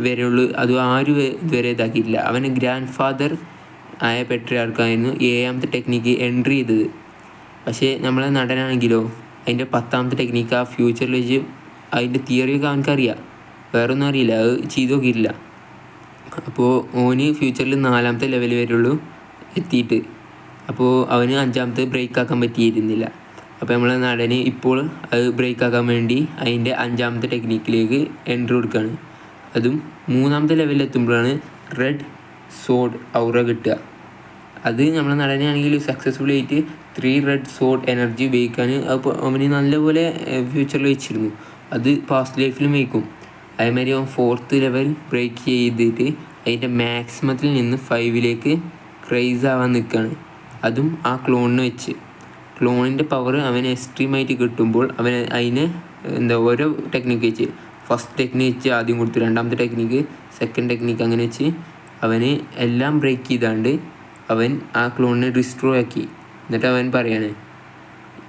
വരെയുള്ളൂ, അത് ആരും ഇതുവരെ ഇതാക്കിയിട്ടില്ല. അവന് ഗ്രാൻഡ് ഫാദർ ആയ പെട്രിയാർക്കായിരുന്നു 7ാമത്തെ ടെക്നിക്ക് എൻട്രി ചെയ്തത്. പക്ഷേ നമ്മളെ നടനാണെങ്കിലോ അതിൻ്റെ 10ാമത്തെ ടെക്നിക്ക് ആ ഫ്യൂച്ചറിൽ വെച്ച് അതിൻ്റെ തിയറിയൊക്കെ അവനക്കറിയാം, വേറൊന്നും അറിയില്ല, അത് ചെയ്ത് നോക്കിയിട്ടില്ല. അപ്പോൾ ഓന് ഫ്യൂച്ചറിൽ 4ാമത്തെ ലെവൽ വരെയുള്ളൂ എത്തിയിട്ട്. അപ്പോൾ അവന് 5ാമത്തെ ബ്രേക്ക് ആക്കാൻ പറ്റിയിരുന്നില്ല. അപ്പോൾ നമ്മളെ നടന് ഇപ്പോൾ അത് ബ്രേക്ക് ആക്കാൻ വേണ്ടി അതിൻ്റെ 5ാമത്തെ ടെക്നിക്കിലേക്ക് എൻട്രി കൊടുക്കുകയാണ്. അതും 3ാമത്തെ ലെവലിലെത്തുമ്പോഴാണ് റെഡ് സോഡ് ഔറ കിട്ടുക. അത് നമ്മളെ നടനാണെങ്കിൽ സക്സസ്ഫുള്ളി ആയിട്ട് 3 റെഡ് സോഡ് എനർജി ഉപയോഗിക്കാൻ അവന് നല്ലപോലെ ഫ്യൂച്ചറിൽ വെച്ചിരുന്നു. അത് പാസ്റ്റ് ലൈഫിലും വയ്ക്കും. അതേമാതിരി അവൻ 4th ലെവൽ ബ്രേക്ക് ചെയ്തിട്ട് അതിൻ്റെ മാക്സിമത്തിൽ നിന്ന് 5ലേക്ക് ക്രൈസ് ആവാൻ നിൽക്കുകയാണ്. അതും ആ ക്ലോണിന് വെച്ച്. ക്ലോണിൻ്റെ പവർ അവന് എക്സ്ട്രീമായിട്ട് കിട്ടുമ്പോൾ അതിന് ഓരോ ടെക്നിക്ക് വെച്ച്, ഫസ്റ്റ് ടെക്നിക്ക് വെച്ച് ആദ്യം കൊടുത്തു, 2ാമത്തെ ടെക്നിക്ക്, സെക്കൻഡ് ടെക്നിക്ക്, അങ്ങനെ വെച്ച് അവന് എല്ലാം ബ്രേക്ക് ചെയ്താണ്ട് അവൻ ആ ക്ലോണിനെ ഡിസ്ട്രോയ് ആക്കി. എന്നിട്ട് അവൻ പറയാണ്,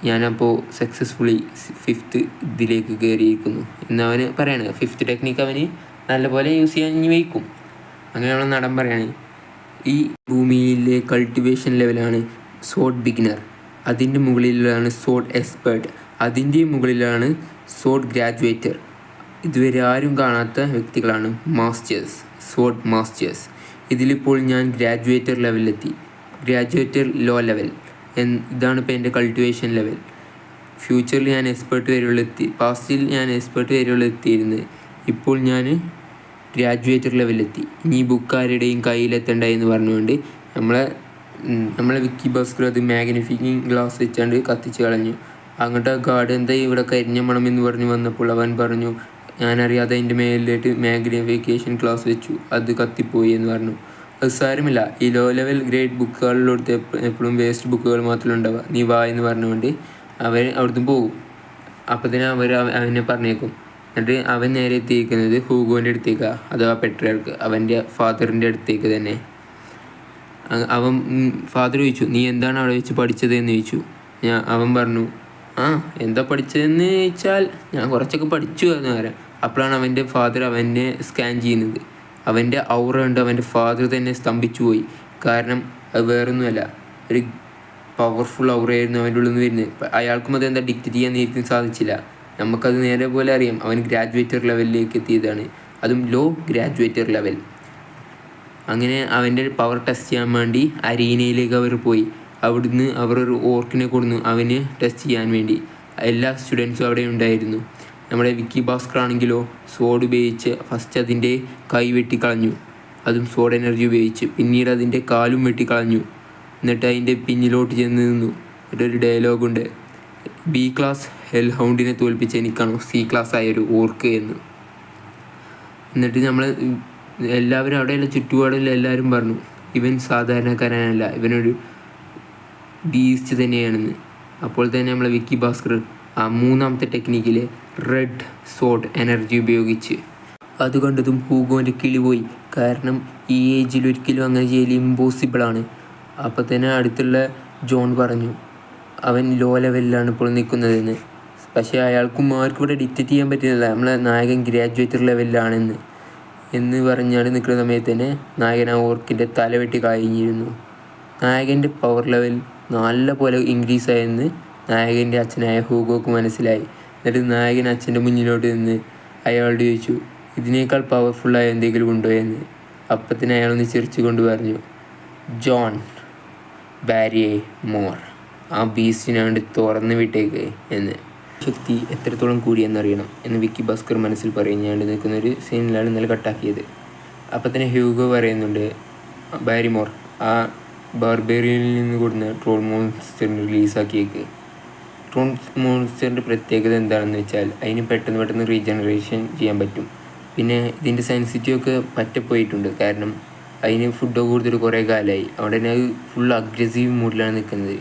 ഞാനപ്പോൾ സക്സസ്ഫുള്ളി 5th ഇതിലേക്ക് കയറിയിരിക്കുന്നു എന്നവന് പറയാണ്. 5th ടെക്നിക്ക് അവന് നല്ലപോലെ യൂസ് ചെയ്യാൻ ഇനി വയ്ക്കും. അങ്ങനെയുള്ള നടൻ പറയാണ്, ഈ ഭൂമിയിലെ കൾട്ടിവേഷൻ ലെവലാണ് സോഡ് ബിഗിനർ, അതിൻ്റെ മുകളിലാണ് സോഡ് എക്സ്പേർട്ട്, അതിൻ്റെ മുകളിലാണ് സോഡ് ഗ്രാജുവേറ്റർ. ഇതുവരെ ആരും കാണാത്ത വ്യക്തികളാണ് സോഡ് മാസ്റ്റേഴ്സ്. ഇതിലിപ്പോൾ ഞാൻ ഗ്രാജുവേറ്റർ ലെവലിലെത്തി. ഗ്രാജുവേറ്റർ ലോ ലെവൽ ഇതാണ് ഇപ്പോൾ എൻ്റെ കൾട്ടിവേഷൻ ലെവൽ. ഫ്യൂച്ചറിൽ ഞാൻ എക്സ്പേർട്ട് വരെയുള്ള പാസ്റ്റിൽ ഞാൻ എക്സ്പേർട്ട് വരെയുള്ള എത്തിയിരുന്നത്. ഇപ്പോൾ ഞാൻ ഗ്രാജുവേറ്റർ ലെവലിലെത്തി. ഇനി ബുക്ക് ആരുടെയും കയ്യിലെത്തണ്ട എന്ന് പറഞ്ഞുകൊണ്ട് നമ്മളെ വിക്കി ഭാസ്കർ അത് മാഗ്നിഫിക്കിങ് ഗ്ലാസ് വെച്ചാണ്ട് കത്തിച്ച് കളഞ്ഞു. അങ്ങോട്ട് ആ ഗാർഡ് എന്താ ഇവിടെ കരിഞ്ഞ മണം എന്ന് പറഞ്ഞ് വന്നപ്പോൾ അവൻ പറഞ്ഞു, ഞാനറിയാതെ അതിൻ്റെ മേലിലേക്ക് മാഗ്നിഫിക്കേഷൻ ഗ്ലാസ് വെച്ചു, അത് കത്തിപ്പോയി എന്ന് പറഞ്ഞു. അത് സാരമില്ല, ഈ ലോ ലെവൽ ഗ്രേഡ് ബുക്കുകളിലോടുത്ത് എപ്പോഴും വേസ്റ്റ് ബുക്കുകൾ മാത്രമേ ഉണ്ടാവുക, നീ വാ എന്ന് പറഞ്ഞുകൊണ്ട് അവൻ അവിടുന്ന് പോകും. അപ്പോൾ തന്നെ അവനെ പറഞ്ഞേക്കും. എന്നിട്ട് അവൻ നേരെ എത്തിയിരിക്കുന്നത് ഹൂഗോൻ്റെ അടുത്തേക്കാണ്, അഥവാ പെട്രിയാർക്ക്, അവൻ്റെ ഫാദറിൻ്റെ അടുത്തേക്ക് തന്നെ. ഫാദർ ചോദിച്ചു, നീ എന്താണ് അവിടെ വെച്ച് പഠിച്ചതെന്ന് ചോദിച്ചു. അവൻ പറഞ്ഞു, എന്താ പഠിച്ചതെന്ന് ചോദിച്ചാൽ ഞാൻ കുറച്ചൊക്കെ പഠിച്ചു എന്ന് പറയാം. അപ്പോഴാണ് അവൻ്റെ ഫാദർ അവനെ സ്കാൻ ചെയ്യുന്നത്. അവൻ്റെ ഔറ കണ്ട് അവൻ്റെ ഫാദർ തന്നെ സ്തംഭിച്ചു പോയി. കാരണം അത് വേറൊന്നുമല്ല, ഒരു പവർഫുൾ ഔറയായിരുന്നു അവൻ്റെ ഉള്ളിൽ നിന്ന് വരുന്നത്. അയാൾക്കും അത് എന്താ ഡിക്റ്റ് ചെയ്യാൻ നേരിട്ട് സാധിച്ചില്ല. നമുക്കത് നേരെ പോലെ അറിയാം, അവൻ ഗ്രാജുവേറ്റർ ലെവലിലേക്ക് എത്തിയതാണ്, അതും ലോ ഗ്രാജുവേറ്റർ ലെവൽ. അങ്ങനെ അവൻ്റെ പവർ ടെസ്റ്റ് ചെയ്യാൻ വേണ്ടി അരീനയിലേക്ക് അവർ പോയി. അവിടുന്ന് അവർ ഒരു ഓർക്കിനെ കൊടുന്നു അവന് ടെസ്റ്റ് ചെയ്യാൻ വേണ്ടി. എല്ലാ സ്റ്റുഡൻസും അവിടെ ഉണ്ടായിരുന്നു. നമ്മുടെ വിക്കി ഭാസ്കർ ആണെങ്കിലോ സോഡ് ഉപയോഗിച്ച് ഫസ്റ്റ് അതിൻ്റെ കൈ വെട്ടിക്കളഞ്ഞു, അതും സോഡ് എനർജി ഉപയോഗിച്ച്. പിന്നീട് അതിൻ്റെ കാലും വെട്ടിക്കളഞ്ഞു. എന്നിട്ട് അതിൻ്റെ പിന്നിലോട്ട് ചെന്ന് നിന്നു. എന്നിട്ടൊരു ഡയലോഗുണ്ട്, ബി ക്ലാസ് ഹെൽ ഹൗണ്ടിനെ തോൽപ്പിച്ച് എനിക്കാണോ സി ക്ലാസ് ആയൊരു ഓർക്ക് എന്ന്. എന്നിട്ട് നമ്മൾ എല്ലാവരും അവിടെയുള്ള ചുറ്റുപാടുള്ള എല്ലാവരും പറഞ്ഞു, ഇവൻ സാധാരണക്കാരനല്ല, ഇവനൊരു ബീസ്റ്റ് തന്നെയാണെന്ന്. അപ്പോൾ തന്നെ നമ്മളെ വിക്കി ഭാസ്കർ ആ മൂന്നാമത്തെ ടെക്നിക്കിലെ റെഡ് സോഡ് എനർജി ഉപയോഗിച്ച് അത് കണ്ടതും ഹൂഗോൻ്റെ കിളി പോയി. കാരണം ഈ ഏജിൽ ഒരിക്കലും അങ്ങനെ ചെയ്യൽ ഇമ്പോസിബിളാണ്. അപ്പോൾ തന്നെ അടുത്തുള്ള ജോൺ പറഞ്ഞു, അവൻ ലോ ലെവലിലാണ് ഇപ്പോൾ നിൽക്കുന്നതെന്ന്. പക്ഷേ അയാൾക്കും ആർക്കും ഇവിടെ ഡിക്റ്റേറ്റ് ചെയ്യാൻ പറ്റുന്നില്ല, നമ്മളെ നായകൻ ഗ്രാജുവേറ്റർ ലെവലിലാണെന്ന് പറഞ്ഞാണ് നിൽക്കുന്ന സമയത്ത് തന്നെ നായകൻ ആ ഓർക്കിൻ്റെ തല വെട്ടി കഴിഞ്ഞിരുന്നു. നായകൻ്റെ പവർ ലെവൽ നല്ല പോലെ ഇൻക്രീസ് ആയെന്ന് നായകൻ്റെ അച്ഛനായ ഹൂഗോക്ക് മനസ്സിലായി. എന്നിട്ട് നായകൻ അച്ഛൻ്റെ മുന്നിലോട്ട് നിന്ന് അയാളോട് ചോദിച്ചു, ഇതിനേക്കാൾ പവർഫുള്ളായ എന്തെങ്കിലും ഉണ്ടോ എന്ന്. അപ്പത്തിന് അയാളൊന്ന് ചിരിച്ചു കൊണ്ട് പറഞ്ഞു, ജോൺ ബാരിയെ മോർ, ആ ബീസ്റ്റിനെ കൊണ്ട് തുറന്ന് വിട്ടേക്ക് എന്ന്. ശക്തി എത്രത്തോളം കൂടിയെന്നറിയണം എന്ന് വിക്കി ഭാസ്കർ മനസ്സിൽ പറഞ്ഞുകൊണ്ട് നിൽക്കുന്ന ഒരു സീനിലാണ് ഇന്നലെ കട്ടാക്കിയത്. അപ്പം തന്നെ ഹ്യൂഗോ പറയുന്നുണ്ട്, ബാരിമോർ ആ ബാർബേറിയനിൽ നിന്ന് കൊടുന്ന ട്രോൾ മോൺസ്റ്ററിന് റിലീസാക്കിയേക്ക്. ട്രോൾ മോൺസ്റ്ററിൻ്റെ പ്രത്യേകത എന്താണെന്ന് വെച്ചാൽ അതിന് പെട്ടെന്ന് റീജനറേഷൻ ചെയ്യാൻ പറ്റും. പിന്നെ ഇതിൻ്റെ സെൻസിറ്റീവ് ഒക്കെ പറ്റപ്പോയിട്ടുണ്ട്, കാരണം അതിന് ഫുഡൊക്കെ കൊടുത്തിട്ട് കുറേ കാലമായി. അവിടെ തന്നെ അത് ഫുൾ അഗ്രസീവ് മൂഡിലാണ് നിൽക്കുന്നത്.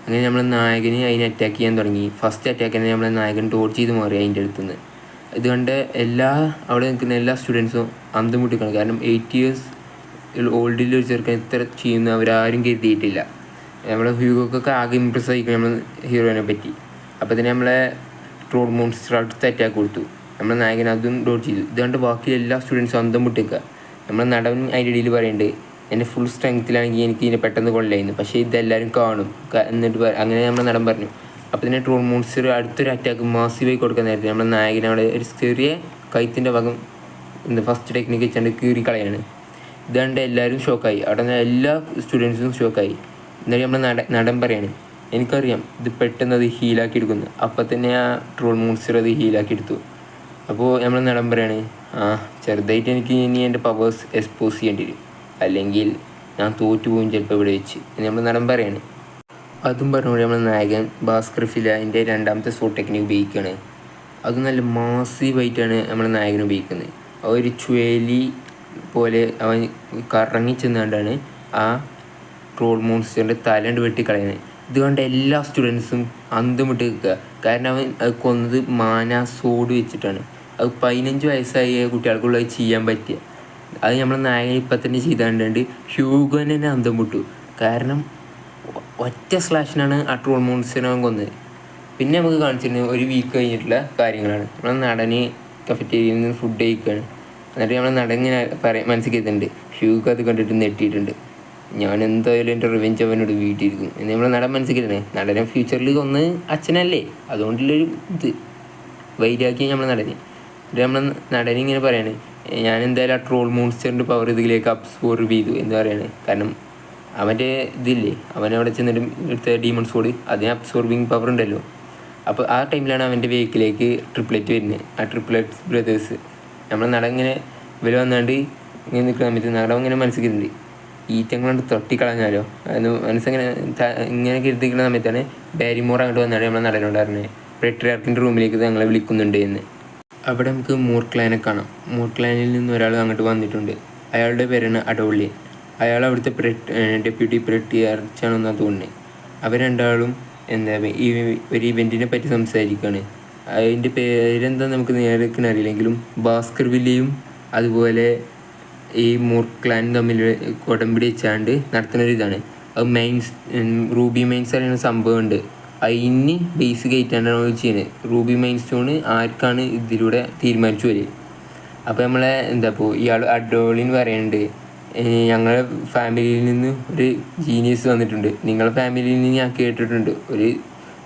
അങ്ങനെ നമ്മളെ നായകന് അതിനെ അറ്റാക്ക് ചെയ്യാൻ തുടങ്ങി. ഫസ്റ്റ് അറ്റാക്ക് തന്നെ നമ്മളെ നായകൻ ഡോഡ്ജ് ചെയ്ത് മാറി അതിൻ്റെ അടുത്തുനിന്ന്. ഇതുകൊണ്ട് അവിടെ നിൽക്കുന്ന എല്ലാ സ്റ്റുഡൻസും അന്തം മുട്ടിക്കണം. കാരണം 8 years ഓൾഡിലൊരു ചെറുക്കൻ ഇത്ര ചെയ്യുന്ന അവരാരും കരുതിയിട്ടില്ല. നമ്മളെ ഹ്യൂഗോക്കൊക്കെ ആകെ ഇമ്പ്രസ് ആയിക്കണം നമ്മൾ ഹീറോയിനെ പറ്റി. അപ്പോൾ തന്നെ നമ്മളെ ട്രോൾ മോൺസ്റ്റർ അടുത്ത് അറ്റാക്ക് കൊടുത്തു. നമ്മളെ നായകൻ അതും ഡോഡ്ജ് ചെയ്തു. ഇതുകൊണ്ട് ബാക്കി എല്ലാ സ്റ്റുഡൻസും അന്തം മുട്ടിക്കുക. നമ്മളെ നടൻ അതിൻ്റെ ഇടയിൽ പറയുന്നുണ്ട്, എൻ്റെ ഫുൾ സ്ട്രെങ്ത്തിലാണെങ്കിൽ എനിക്ക് ഇതിനെ പെട്ടെന്ന് കൊല്ലായിരുന്നു, പക്ഷേ ഇതെല്ലാവരും കാണും എന്നിട്ട് അങ്ങനെ നമ്മുടെ നടൻ പറഞ്ഞു. അപ്പോൾ തന്നെ ട്രോൾ മോൺസ്റ്റർ അടുത്തൊരു അറ്റാക്ക് മാസീവായി കൊടുക്കാൻ നേരത്തെ നമ്മുടെ നായകൻ അവിടെ ഒരു ചെറിയ കൈത്തിൻ്റെ ഭാഗം ഫസ്റ്റ് ടെക്നിക്ക് വെച്ചാണ്ട് കീറി കളയാണ്. ഇതുകൊണ്ട് എല്ലാവരും ഷോക്കായി. അവിടെ നിന്ന് എല്ലാ സ്റ്റുഡൻസും ഷോക്കായി. എന്നിട്ട് നമ്മുടെ നടൻ പറയാണ്, എനിക്കറിയാം ഇത് പെട്ടെന്ന് അത് ഹീലാക്കി എടുക്കുന്നു. അപ്പം തന്നെ ആ ട്രോൾ മോൺസ്റ്റർ അത് ഹീലാക്കി എടുത്തു. അപ്പോൾ നമ്മൾ നടൻ പറയാണ്, ചെറുതായിട്ട് എനിക്ക് ഇനി എൻ്റെ പവേഴ്സ് എക്സ്പോസ് ചെയ്യേണ്ടി വരും, അല്ലെങ്കിൽ ഞാൻ തോറ്റുപോകും ചിലപ്പോൾ ഇവിടെ വെച്ച് എന്ന് നമ്മൾ നടൻ പറയാണ്. അതും പറഞ്ഞുകൊണ്ട് നമ്മൾ നായകൻ ഭാസ്കർ ഫിലിൻ്റെ രണ്ടാമത്തെ സോട്ട് ടെക്നിക്ക് ഉപയോഗിക്കുകയാണ്. അത് നല്ല മാസീവായിട്ടാണ് നമ്മൾ നായകൻ ഉപയോഗിക്കുന്നത്. ആ ഒരു ചുഴലി പോലെ അവൻ കറങ്ങി ചെന്നുകൊണ്ടാണ് ആ ട്രോൾ മോൺസ്റ്ററിൻ്റെ തലണ്ട് വെട്ടിക്കളയുന്നത്. ഇതുകൊണ്ട് എല്ലാ സ്റ്റുഡൻസും അന്തം വിട്ട് നിൽക്കുക. കാരണം അവൻ അത് കൊന്നത് സോഡ് വെച്ചിട്ടാണ്. അത് 15 വയസ്സായ കുട്ടികൾക്കുള്ള ചെയ്യാൻ പറ്റിയ അത് നമ്മൾ നായകൻ ഇപ്പം തന്നെ ചെയ്താണ്ട് ഹ്യൂഗോനെ തന്നെ അന്തം വിട്ടു. കാരണം ഒറ്റ സ്ലാഷിനാണ് ആ ട്രോൾ മോൺസ്റ്ററിനെ അവൻ കൊന്നത്. പിന്നെ നമുക്ക് കാണിച്ചിരുന്നത് ഒരു വീക്ക് കഴിഞ്ഞിട്ടുള്ള കാര്യങ്ങളാണ്. നമ്മൾ നടന് കഫറ്റേരിയയിൽ നിന്ന് ഫുഡ് കഴിക്കുകയാണ്. എന്നിട്ട് നമ്മൾ നടങ്ങനെ മനസ്സിൽ കരുതുന്നുണ്ട്, ഹ്യൂഗോ അത് കണ്ടിട്ട് നെട്ടിയിട്ടുണ്ട്, ഞാൻ എന്തായാലും എൻ്റെ റിവെഞ്ച് അവനോട് വീട്ടിയിരിക്കും എന്ന് നമ്മൾ നടൻ മനസ്സിൽ കരുതണേ. നടനെ ഫ്യൂച്ചറിൽ ഒന്ന് അച്ഛനല്ലേ, അതുകൊണ്ടുള്ളൊരു വൈരാഗ്യം നമ്മൾ നടന്. എന്നിട്ട് നമ്മൾ നടനിങ്ങനെ പറയാണ്, ഞാൻ എന്തായാലും ആ ട്രോൾ മോൺസ്റ്ററിൻ്റെ പവർ ഇതിലേക്ക് അബ്സോർബ് ചെയ്തു എന്ന് പറയാണ്. കാരണം അവൻ്റെ ഇതില്ലേ, അവനവിടെ ചെന്നിട്ട് എടുത്ത ഡീമൺ സോഡ് അതിന് അബ്സോർബിങ് പവർ ഉണ്ടല്ലോ. അപ്പോൾ ആ ടൈമിലാണ് അവൻ്റെ വേക്കിലേക്ക് ട്രിപ്ലെറ്റ് വരുന്നത്, ആ ട്രിപ്ലെറ്റ്സ് ബ്രദേഴ്സ്. നമ്മൾ നടങ്ങനെ ഇവർ വന്നാണ്ട് ഇങ്ങനെ നിൽക്കുന്ന സമയത്ത് നടൻ ഇങ്ങനെ മനസ്സിലുണ്ട്, ഈറ്റങ്ങളോട് തൊട്ടിക്കളഞ്ഞാലോ അത് മനസ്സിങ്ങനെ ഇങ്ങനെ കരുതിക്കുന്ന സമയത്താണ് ബാരിമോർ അങ്ങോട്ട് വന്നാണ് നമ്മളെ നടനോട് പറഞ്ഞത്, പെട്രിയാർക്കിൻ്റെ റൂമിലേക്ക് ഞങ്ങളെ വിളിക്കുന്നുണ്ട് എന്ന്. അവിടെ നമുക്ക് മൂർക്ലാനെ കാണാം. മൂർക്ലാനിൽ നിന്ന് ഒരാൾ അങ്ങോട്ട് വന്നിട്ടുണ്ട്. അയാളുടെ പേരാണ് അഡോളിയൻ. അയാൾ അവിടുത്തെ ഡെപ്യൂട്ടി പെട്രിയാർച്ചാണെന്നാണ് തോന്നുന്നത്. അവർ രണ്ടാളും ഈ ഒരു ഇവൻറ്റിനെ പറ്റി സംസാരിക്കുകയാണ്. അതിൻ്റെ പേരെന്താ നമുക്ക് നേരേക്കിന് അറിയില്ലെങ്കിലും ഭാസ്കർ വില്ലയും അതുപോലെ ഈ മൂർക്ലാൻ തമ്മിൽ കൊടമ്പിടി വെച്ചാണ്ട് നടത്തുന്നൊരു ഇതാണ്. അത് റൂബി മൈൻസ് പറയുന്ന സംഭവമുണ്ട്. അതിന് ബേസിക് ആയിട്ടാണ് ചെയ്യുന്നത്. റൂബി മൈൻ സ്റ്റോണ് ആർക്കാണ് ഇതിലൂടെ തീരുമാനിച്ചു വരിക. അപ്പോൾ നമ്മളെ ഇയാൾ അഡോളിൻ പറയുന്നുണ്ട്, ഞങ്ങളുടെ ഫാമിലിയിൽ നിന്ന് ഒരു ജീനിയസ് വന്നിട്ടുണ്ട്, നിങ്ങളുടെ ഫാമിലിയിൽ നിന്ന് ഞാൻ കേട്ടിട്ടുണ്ട് ഒരു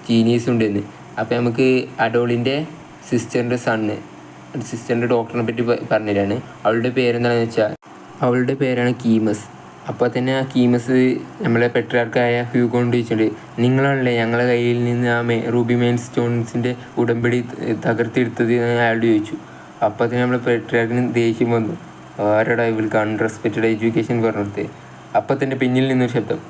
ജീനിയസ് ഉണ്ടെന്ന്. അപ്പോൾ നമുക്ക് അഡോളിൻ്റെ സിസ്റ്ററിൻ്റെ ഡോക്ടറിനെ പറ്റി പറഞ്ഞുതരാണ്. അവളുടെ പേരെന്താണെന്ന് വെച്ചാൽ അവളുടെ പേരാണ് കീമസ്. അപ്പോൾ തന്നെ ആ കീമസ് നമ്മളെ പെട്രിയാർക്കായ ഹ്യൂഗോണ്ട് ചോദിച്ചിട്ടുണ്ട്, നിങ്ങളാണല്ലേ ഞങ്ങളുടെ കയ്യിൽ നിന്ന് ആ റൂബി മെയിൻ സ്റ്റോൺസിൻ്റെ ഉടമ്പടി തകർത്തെടുത്തത് എന്ന് അയാളോട് ചോദിച്ചു. അപ്പോൾ തന്നെ നമ്മളെ പെട്രിയാർക്കിന് ദേഷ്യം വന്നു, ആരുടെ ഇവൾക്ക് അൺറെസ്പെക്റ്റഡ് എഡ്യൂക്കേഷൻ പറഞ്ഞെടുത്ത്. അപ്പോൾ തന്നെ പിന്നിൽ നിന്നൊരു ശബ്ദം,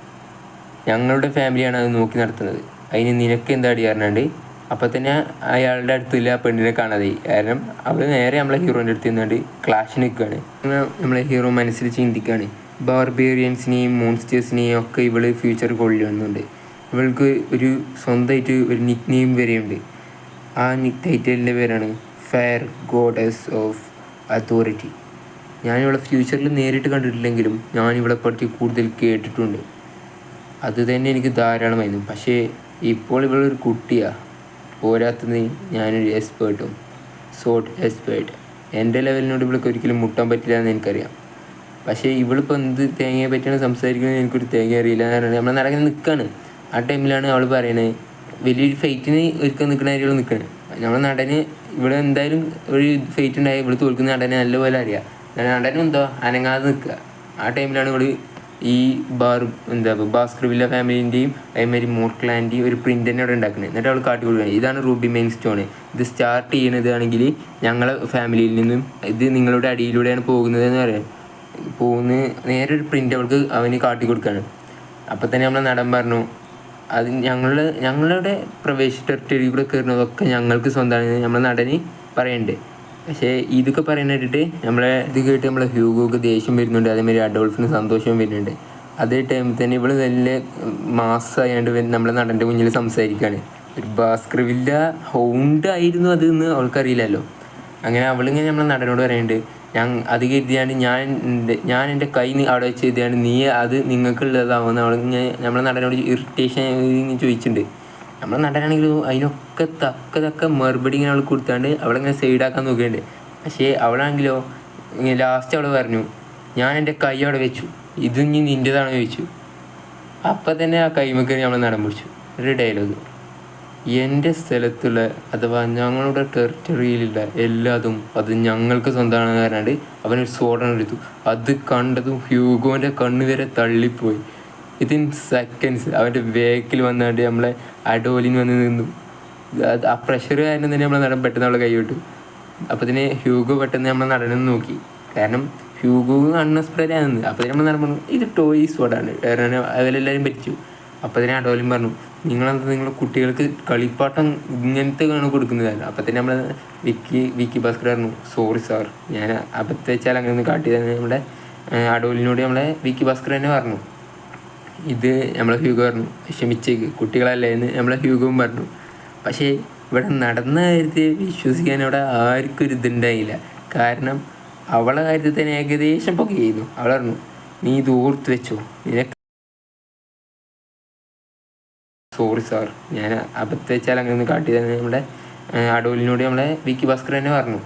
ഞങ്ങളുടെ ഫാമിലിയാണ് അത് നോക്കി നടത്തുന്നത്, അതിന് നിനക്ക് എന്താ അടി പറഞ്ഞാണ്ട്. അപ്പോൾ തന്നെ അയാളുടെ അടുത്തില്ല ആ പെണ്ണിനെ കാണാതെ, കാരണം അവൾ നേരെ നമ്മളെ ഹീറോൻ്റെ അടുത്ത് നിന്നാണ്ട് ക്ലാഷ് നിൽക്കുകയാണ്. നമ്മളെ ഹീറോ മനസ്സിൽ ചിന്തിക്കുകയാണ്, ബാർബേറിയൻസിനെയും മോൺസ്റ്റേഴ്സിനെയും ഒക്കെ ഇവൾ ഫ്യൂച്ചർ കൊള്ളുന്നുണ്ട്. ഇവൾക്ക് ഒരു സ്വന്തമായിട്ട് ഒരു നിക് നെയിം വരെയുണ്ട്. ആ നിക് ടൈറ്റലിൻ്റെ പേരാണ് ഫയർ ഗോഡസ് ഓഫ് അതോറിറ്റി. ഞാനിവളെ ഫ്യൂച്ചറിൽ നേരിട്ട് കണ്ടിട്ടില്ലെങ്കിലും ഞാനിവളെ പറ്റി കൂടുതൽ കേട്ടിട്ടുണ്ട്. അത് തന്നെ എനിക്ക് ധാരാളമായിരുന്നു. പക്ഷേ ഇപ്പോൾ ഇവളൊരു കുട്ടിയാണ്. പോരാത്തത് ഞാനൊരു എക്സ്പേർട്ടും, സോട്ട് എക്സ്പേർട്ട്. എൻ്റെ ലെവലിനോട് ഇവൾക്ക് ഒരിക്കലും മുട്ടാൻ പറ്റില്ല എന്ന് എനിക്കറിയാം. പക്ഷേ ഇവളിപ്പോൾ എന്ത് തേങ്ങയെ പറ്റിയാണ് സംസാരിക്കുന്നത് എനിക്കൊരു തേങ്ങ അറിയില്ല എന്ന് പറഞ്ഞാൽ നമ്മൾ നടക്കുന്ന നിൽക്കുകയാണ്. ആ ടൈമിലാണ് അവൾ പറയണത്, വലിയൊരു ഫൈറ്റിന് ഒരുക്കാൻ നിൽക്കണ കാര്യങ്ങൾ നിൽക്കണേ. നമ്മൾ നടന് ഇവിടെ എന്തായാലും ഒരു ഫൈറ്റ് ഉണ്ടായി ഇവിടെ തോൽക്കുന്ന നടനെ നല്ലപോലെ അറിയാം. നടനും എന്തോ അനങ്ങാതെ നിൽക്കുക. ആ ടൈമിലാണ് ഇവിടെ ഈ ബാസ്കർവില്ല ഫാമിലിൻ്റെയും അതേമാതിരി മോർക്ലാൻ്റെയും ഒരു പ്രിൻ്റ് തന്നെ അവിടെ ഉണ്ടാക്കുന്നത്. എന്നിട്ട് അവൾ കാട്ടി കൊടുക്കുന്നത്, ഇതാണ് റൂബി മെയിൻ സ്റ്റോൺ, ഇത് സ്റ്റാർട്ട് ചെയ്യണതാണെങ്കിൽ ഞങ്ങളെ ഫാമിലിയിൽ നിന്നും ഇത് നിങ്ങളുടെ അടിയിലൂടെയാണ് പോകുന്നതെന്ന് പറയാം. നേരെ ഒരു പ്രിൻ്റ് അവൾക്ക് അവന് കാട്ടി കൊടുക്കുകയാണ്. അപ്പം തന്നെ നമ്മളെ നടൻ പറഞ്ഞു, അത് ഞങ്ങളുടെ പ്രവേശ ടെറിട്ടറി കൂടെ കയറുന്നതൊക്കെ ഞങ്ങൾക്ക് സ്വന്തമാണ് നമ്മളെ നടന് പറയുന്നുണ്ട്. പക്ഷേ ഇതൊക്കെ പറയാനായിട്ട് ഇത് കേട്ട് നമ്മളെ ഹ്യൂഗോക്ക് ദേഷ്യം വരുന്നുണ്ട്, അതേമാതിരി അഡോൾഫിന് സന്തോഷവും വരുന്നുണ്ട്. അതേ ടൈമിൽ തന്നെ ഇവള് നല്ല മാസമായാണ്ട് നമ്മളെ നടൻ്റെ മുന്നിൽ സംസാരിക്കുകയാണ്. ഒരു ബാസ്കർവില്ല ഹൗണ്ട് ആയിരുന്നു അത് എന്ന് അവൾക്കറിയില്ലല്ലോ. അങ്ങനെ അവളിങ്ങനെ നമ്മളെ നടനോട് പറയുന്നുണ്ട്, അത് കരുതിയാണ് ഞാൻ എൻ്റെ കൈ അവിടെ വെച്ച് എഴുതിയാണ് നീ അത് നിങ്ങൾക്കുള്ളതാവുമെന്ന് അവളിങ്ങനെ നമ്മളെ നടനോട് ഇറിറ്റേഷൻ ചോദിച്ചിട്ടുണ്ട്. നമ്മളെ നടനാണെങ്കിലും അതിനൊക്കെ തക്ക മറുപടി ഇങ്ങനെ അവൾ കൊടുത്താണ്ട് അവളിങ്ങനെ സൈഡാക്കാൻ നോക്കുന്നുണ്ട്. പക്ഷേ അവളാണെങ്കിലോ ലാസ്റ്റ് അവൾ പറഞ്ഞു, ഞാൻ എൻ്റെ കൈ അവിടെ വെച്ചു, ഇത് ഇനി നിൻ്റെതാണോ ചോദിച്ചു. അപ്പം തന്നെ ആ കൈമക്കറി നമ്മളെ നടൻ പിടിച്ചു. ഒരു ഡയലോഗ്, എൻ്റെ സ്ഥലത്തുള്ള അഥവാ ഞങ്ങളുടെ ടെറിട്ടറിയിലുള്ള എല്ലാതും അത് ഞങ്ങൾക്ക് സ്വന്തമാണെന്ന് പറഞ്ഞാണ്ട് അവനൊരു സോഡൻ എടുത്തു. അത് കണ്ടതും ഹ്യൂഗോൻ്റെ കണ്ണ് വരെ തള്ളിപ്പോയി. വിത്തിൻ സെക്കൻഡ്സ് അവൻ്റെ വേക്കിൽ വന്നാണ്ട് നമ്മളെ അഡോലിന് വന്ന് നിന്നു. ആ പ്രഷർ കാരണം തന്നെ നമ്മളെ നടൻ പെട്ടെന്ന് അവളെ കൈവിട്ടു. അപ്പോൾ തന്നെ ഹ്യൂഗോ പെട്ടെന്ന് നമ്മളെ നടനെന്ന് നോക്കി, കാരണം ഹ്യൂഗോ അൺഎക്സ്പെക്റ്റഡ് ആണെന്ന്. അപ്പോൾ തന്നെ നമ്മൾ നടൻ പറഞ്ഞു, ഇത് ടോയ് സോഡാണ്, കാരണം അവരെല്ലാവരും പറ്റിച്ചു. അപ്പോൾ തന്നെ അഡോലിൻ പറഞ്ഞു, നിങ്ങളുടെ കുട്ടികൾക്ക് കളിപ്പാട്ടം ഇങ്ങനത്തെ ആണ് കൊടുക്കുന്നതല്ല. അപ്പോൾ തന്നെ നമ്മൾ വിക്കി ഭാസ്കർ പറഞ്ഞു, സോറി സാർ, ഞാൻ അബദ്ധം വെച്ചാൽ അങ്ങനെ ഒന്ന് കാട്ടിയതാണ്. നമ്മുടെ അഡോലിനോട് നമ്മളെ വിക്കി ഭാസ്കർ തന്നെ പറഞ്ഞു. ഇത് നമ്മളെ ഹ്യൂഗോ പറഞ്ഞു, ക്ഷമിച്ചേക്ക്, കുട്ടികളല്ലേ എന്ന് നമ്മളെ ഹ്യൂഗോവും പറഞ്ഞു. പക്ഷേ ഇവിടെ നടന്ന കാര്യത്തിൽ വിശ്വസിക്കാൻ അവിടെ ആർക്കും ഒരു ഇതുണ്ടായില്ല. കാരണം അവളെ കാര്യത്തിൽ തന്നെ ഏകദേശം പൊക്കെ ചെയ്യുന്നു. അവൾ പറഞ്ഞു, നീ ഇത് ഓർത്ത് വെച്ചോ, നിനക്ക് സോറി സാർ, ഞാൻ അബദ്ധം വെച്ചാൽ അങ്ങനെ ഒന്ന് കാട്ടിയതാണ്. നമ്മുടെ അഡോലിനോട് നമ്മളെ വിക്കി ഭാസ്കർ തന്നെ പറഞ്ഞു.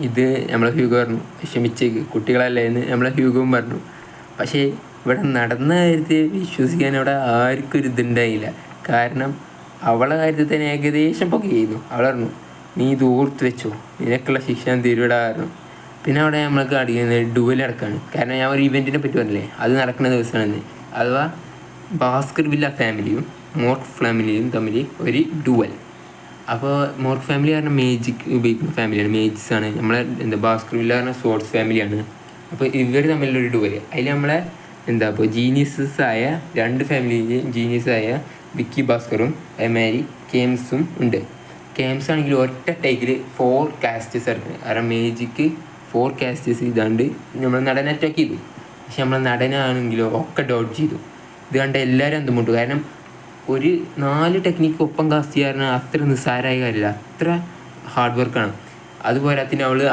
ഇത് നമ്മളെ ഹ്യൂഗോ പറഞ്ഞു, ക്ഷമിച്ചേക്ക്, കുട്ടികളല്ലേ എന്ന് നമ്മളെ ഹ്യൂഗോവും പറഞ്ഞു. പക്ഷേ ഇവിടെ നടന്ന കാര്യത്തിൽ വിശ്വസിക്കാൻ അവിടെ ആർക്കും ഒരു ഇതുണ്ടായില്ല. കാരണം അവളെ കാര്യത്തിൽ തന്നെ ഏകദേശം പൊക്കെ ചെയ്യുന്നു. അവൾ പറഞ്ഞു, നീ ഇത് ഓർത്ത് വെച്ചോ, നിനക്കുള്ള ശിക്ഷ തീരുവിടാറുന്നു. പിന്നെ അവിടെ നമ്മൾക്ക് അടിക്കുന്നത് ഡുവൽ നടക്കുകയാണ്. കാരണം ഞാൻ ഒരു ഇവൻറ്റിനെ പറ്റി പറഞ്ഞില്ലേ, അത് നടക്കുന്ന ദിവസമാണെന്ന്. അഥവാ ബാസ്കർവില്ല ഫാമിലിയും മോർക്ക് ഫാമിലിയും തമ്മിൽ ഒരു ഡുവൽ. അപ്പോൾ മോർക്ക് ഫാമിലി പറഞ്ഞാൽ മേജിക് ഉപയോഗിക്കുന്ന ഫാമിലിയാണ്, മേജിക്സാണ്. നമ്മളെ ബാസ്കർവില്ല പറഞ്ഞാൽ സ്പോർട്സ് ഫാമിലിയാണ്. അപ്പോൾ ഇവർ തമ്മിലുള്ളൊരു ഡുവൽ. അതിൽ നമ്മളെ ഇപ്പോൾ ജീനിയസായ രണ്ട് ഫാമിലിയിലെയും ജീനിയസായ വിക്കി ഭാസ്കറും അതേമാതിരി കേംസും ഉണ്ട്. കേംസ് ആണെങ്കിൽ ഒറ്റ ടേക്കിൽ 4 കാസ്റ്റേഴ്സ് എടുക്കുന്നത്. കാരണം മേജിക്ക് 4 കാസ്റ്റേഴ്സ് ഇതാണ്ട് നമ്മൾ നടനെ അറ്റാക്ക് ചെയ്തു. പക്ഷെ നമ്മൾ നടനാണെങ്കിലോ ഒക്കെ ഡോട്ട് ചെയ്തു. ഇത് കണ്ട എല്ലാവരും എന്തും മുട്ടു. കാരണം ഒരു 4 ടെക്നിക്ക് ഒപ്പം കാസ്റ്റ് ചെയ്യാൻ അത്ര നിസ്സാരമായ കാര്യമില്ല, അത്ര ഹാർഡ് വർക്കാണ്. അതുപോലെ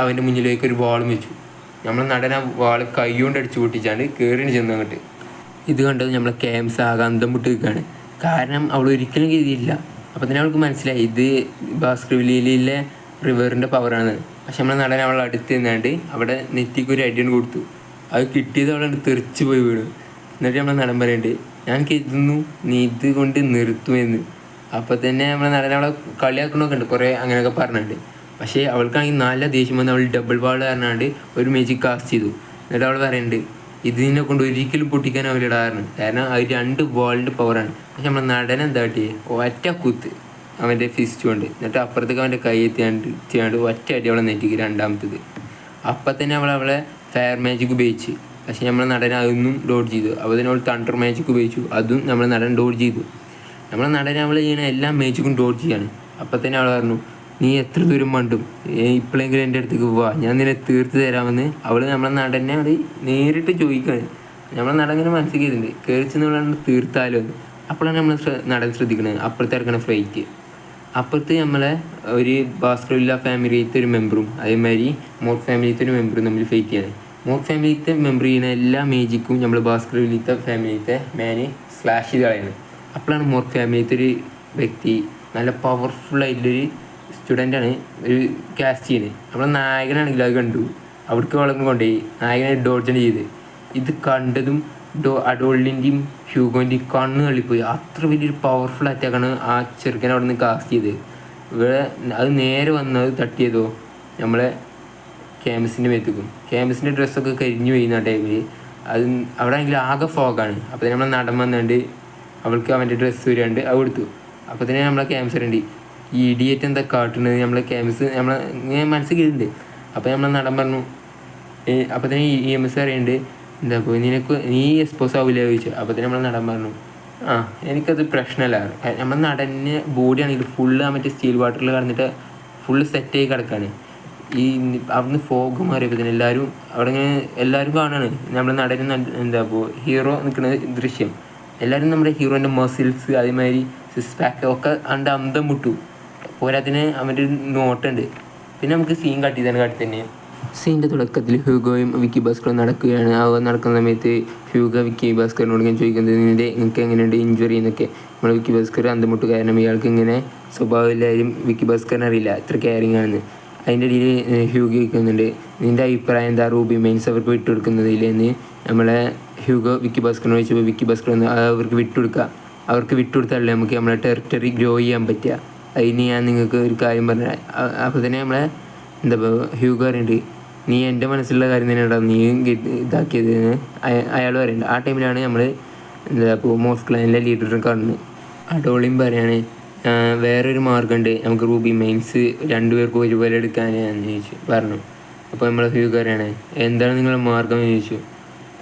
അവൻ്റെ മുന്നിലേക്ക് ഒരു വാളും വെച്ചു. നമ്മൾ നടന വാള് കൈ കൊണ്ട് അടിച്ചു പൊട്ടിച്ചാണ്ട് കയറിന് ചെന്ന് അങ്ങോട്ട്. ഇത് കണ്ടത് നമ്മളെ കേംസ് ആകെ അന്തം വിട്ട് നിൽക്കുകയാണ്. കാരണം അവൾ ഒരിക്കലും കരുതിയില്ല. അപ്പോൾ തന്നെ അവൾക്ക് മനസ്സിലായി ഇത് ബാസ്കർവില്ലയിലെ റിവറിൻ്റെ പവറാണ്. പക്ഷെ നമ്മളെ നടൻ അവളെ അടുത്ത് നിന്നാണ്ട് അവിടെ നെറ്റിക്ക് ഒരു അടിയാണ് കൊടുത്തു. അത് കിട്ടിയത് അവിടെ തെറിച്ച് പോയി വീണു. എന്നിട്ട് നമ്മളെ നടൻ പറയുന്നുണ്ട്, ഞാൻ കരുതുന്നു നീ ഇത് കൊണ്ട് നിർത്തുമെന്ന്. അപ്പോൾ തന്നെ നമ്മളെ നടൻ അവളെ കളിയാക്കണമൊക്കെ ഉണ്ട്, കുറേ അങ്ങനെയൊക്കെ പറഞ്ഞിട്ടുണ്ട്. പക്ഷേ അവൾക്കാണെങ്കിൽ നല്ല ദേഷ്യം വന്ന് അവൾ ഡബിൾ വാൾ പറഞ്ഞാണ്ട് ഒരു മേജിക് കാസ്റ്റ് ചെയ്തു. എന്നിട്ട് അവൾ പറയുന്നുണ്ട്, ഇതിനെ കൊണ്ട് ഒരിക്കലും പൊട്ടിക്കാൻ അവർ ഇടാറുണ്ട്, കാരണം അത് 2 വാളിൻ്റെ പവറാണ്. പക്ഷെ നമ്മളെ നടൻ എന്താ കാട്ടിയേ, ഒറ്റ കുത്ത് അവൻ്റെ ഫിസ്റ്റ് കൊണ്ട്. എന്നിട്ട് അപ്പുറത്തേക്ക് അവൻ്റെ കൈ എത്തിയാണ്ട് ഒറ്റ അടി അവളെ നെറ്റിക്ക് രണ്ടാമത്തത്. അപ്പം തന്നെ അവളെ ഫയർ മാജിക് ഉപയോഗിച്ച്. പക്ഷെ നമ്മളെ നടൻ അതൊന്നും ഡോഡ് ചെയ്തു. അപ്പോൾ തന്നെ അവൾ തണ്ടർ മാജിക് ഉപയോഗിച്ചു, അതും നമ്മളെ നടൻ ഡോഡ് ചെയ്തു. നമ്മളെ നടൻ അവൾ ചെയ്യണ എല്ലാ മാജിക്കും ഡോഡ് ചെയ്യാണ്. അപ്പം തന്നെ അവൾ പറഞ്ഞു, നീ എത്ര ദൂരം മണ്ടും, ഇപ്പോഴെങ്കിലും എൻ്റെ അടുത്തേക്ക് പോവാ, ഞാൻ നിന്നെ തീർത്ത് തരാമെന്ന് അവൾ നമ്മളെ നടനെ അത് നേരിട്ട് ചോദിക്കുകയാണ്. നമ്മളെ നടൻ ഇങ്ങനെ മനസ്സിൽ ചെയ്തിട്ടുണ്ട്, കയറിച്ചെന്ന് തീർത്താലോ എന്ന്. അപ്പോഴാണ് നമ്മൾ നടൻ ശ്രദ്ധിക്കുന്നത് അപ്പുറത്ത് ഇറക്കണ ഫ്ലൈറ്റ്. അപ്പുറത്ത് നമ്മളെ ഒരു ഭാസ്കർവില്ല ഫാമിലിയിലത്തെ ഒരു മെമ്പറും അതേമാതിരി മോർക്ക് ഫാമിലിയിലത്തെ ഒരു മെമ്പറും നമ്മൾ ഫൈറ്റ് ചെയ്യാണ്. മോർക്ക് ഫാമിലിയിലത്തെ മെമ്പർ ചെയ്യുന്ന എല്ലാ മേജിക്കും നമ്മൾ ഭാസ്കർവില്ലത്തെ ഫാമിലിയിലത്തെ മാന് സ്ലാഷ് ചെയ്ത് കളയാണ്. അപ്പോഴാണ് മോർക്ക് ഫാമിലിയിലത്തെ ഒരു വ്യക്തി, നല്ല പവർഫുള്ളായിട്ടുള്ളൊരു സ്റ്റുഡൻ്റാണ്, ഒരു കാസ്റ്റ് ചെയ്യുന്നത്. നമ്മളെ നായകനാണെങ്കിൽ അത് കണ്ടു, അവിടേക്ക് വളർന്നു കൊണ്ടുപോയി നായകനെ ഡോഡ്ജ് ചെയ്ത്. ഇത് കണ്ടതും അഡോളിൻ്റെയും ഹ്യൂഗോൻ്റെയും കണ്ണ് തള്ളിപ്പോയി. അത്ര വലിയൊരു പവർഫുൾ അറ്റാക്കാണ് ആ ചെറുക്കൻ അവിടെ നിന്ന് കാസ്റ്റ് ചെയ്ത്. ഇവിടെ അത് നേരെ വന്നത് തട്ടിയതോ നമ്മളെ ക്യാമ്പസിൻ്റെ മേത്തേക്കും. ക്യാമ്പസിൻ്റെ ഡ്രസ്സൊക്കെ കരിഞ്ഞു പോയി ആ ടൈമിൽ. അത് അവിടെ ആണെങ്കിൽ ആകെ ഫോഗാണ്. അപ്പോൾ തന്നെ നമ്മളെ നടൻ വന്നുകൊണ്ട് അവൾക്ക് അവൻ്റെ ഡ്രസ്സ് വരാണ്ട് അത് കൊടുത്തു. അപ്പോൾ തന്നെ നമ്മളെ ക്യാമ്പസ് വരണ്ടി ഈ ഇഡിയറ്റ് എന്താ കാട്ടുന്നത്, നമ്മളെ ക്യാമ്പസ് നമ്മളെ ഇങ്ങനെ മനസ്സിൽ കയറുന്നുണ്ട്. അപ്പോൾ നമ്മളെ നടൻ പറഞ്ഞു, അപ്പോൾ തന്നെ EMS അറിയുന്നുണ്ട്, എന്താ ഇപ്പോൾ നീ എക്സ്പോസ് ആവില്ല ചോദിച്ചു. അപ്പോൾ തന്നെ നമ്മളെ നടൻ പറഞ്ഞു, എനിക്കത് പ്രശ്നമല്ല. നമ്മളെ നടന് ബോഡിയാണെങ്കിൽ ഫുള്ള് മറ്റേ സ്റ്റീൽ വാട്ടറിൽ കിടന്നിട്ട് ഫുള്ള് സെറ്റായി കിടക്കുകയാണ്. അവിടുന്ന് ഫോഗ് മാറിയപ്പോൾ തന്നെ അവിടെ ഇങ്ങനെ എല്ലാവരും കാണുകയാണ് നമ്മളെ നടന് എന്താ ഇപ്പോൾ ഹീറോ നിൽക്കുന്ന ദൃശ്യം. എല്ലാവരും നമ്മുടെ ഹീറോൻ്റെ മസിൽസ് അതേമാതിരി സിക്സ് പാക്ക് ഒക്കെ അന്തം മുട്ടു. പോരാത്തിന് അവൻ്റെ നോട്ടുണ്ട്. പിന്നെ നമുക്ക് സീൻ കാട്ടി തന്നെ. സീൻ്റെ തുടക്കത്തിൽ ഹ്യൂഗോയും വിക്കി ഭാസ്കറും നടക്കുകയാണ്. നടക്കുന്ന സമയത്ത് ഹ്യൂഗോ വിക്കി ഭാസ്കറിനോട് ഇങ്ങനെ ചോദിക്കുന്നത്, നിങ്ങൾക്ക് എങ്ങനെയുണ്ട് ഇഞ്ചുറി എന്നൊക്കെ. നമ്മൾ വിക്കി ഭാസ്കർ അന്തമുട്ട്, കാരണം ഇയാൾക്ക് ഇങ്ങനെ സ്വഭാവമില്ലാരും വിക്കി ഭാസ്കറിന് അറിയില്ല എത്ര കെയറിങ് ആണെന്ന്. അതിൻ്റെ ഇടയിൽ ഹ്യൂഗോ ചോദിക്കുന്നുണ്ട്, നിൻ്റെ അഭിപ്രായം എന്താ റൂബി മൈൻസ് അവർക്ക് വിട്ടുകൊടുക്കുന്നതിലെന്ന് നമ്മളെ ഹ്യൂഗോ വിക്കി ഭാസ്കറിനോട് ചോദിച്ചപ്പോൾ വിക്കി ഭാസ്കർ അവർക്ക് വിട്ടുകൊടുത്താലേ നമുക്ക് നമ്മളെ ടെറിട്ടറി ഗ്രോ ചെയ്യാൻ പറ്റുക. അതിന് ഞാൻ നിങ്ങൾക്ക് ഒരു കാര്യം പറഞ്ഞാൽ. അപ്പോൾ തന്നെ നമ്മളെ എന്താ ഹ്യൂഗോ പറയുന്നുണ്ട്, നീ എൻ്റെ മനസ്സിലുള്ള കാര്യം തന്നെയാണ് നീയും ഇതാക്കിയതെന്ന് അയാൾ പറയുന്നുണ്ട്. ആ ടൈമിലാണ് നമ്മൾ എന്താ ഇപ്പോൾ മോസ്റ്റ് ക്ലാനിലെ ലീഡറിനെ കാണുന്നത്. അഡോളിയും പറയാണ്, വേറൊരു മാർഗ്ഗമുണ്ട്, നമുക്ക് റൂബി മൈൻസ് 2 പേർക്കും ഒരുപോലെ എടുക്കാനെന്ന് പറഞ്ഞു. അപ്പോൾ നമ്മൾ ഹ്യൂഗോ പറയാണ്, എന്താണ് നിങ്ങളുടെ മാർഗ്ഗം എന്ന് ചോദിച്ചു.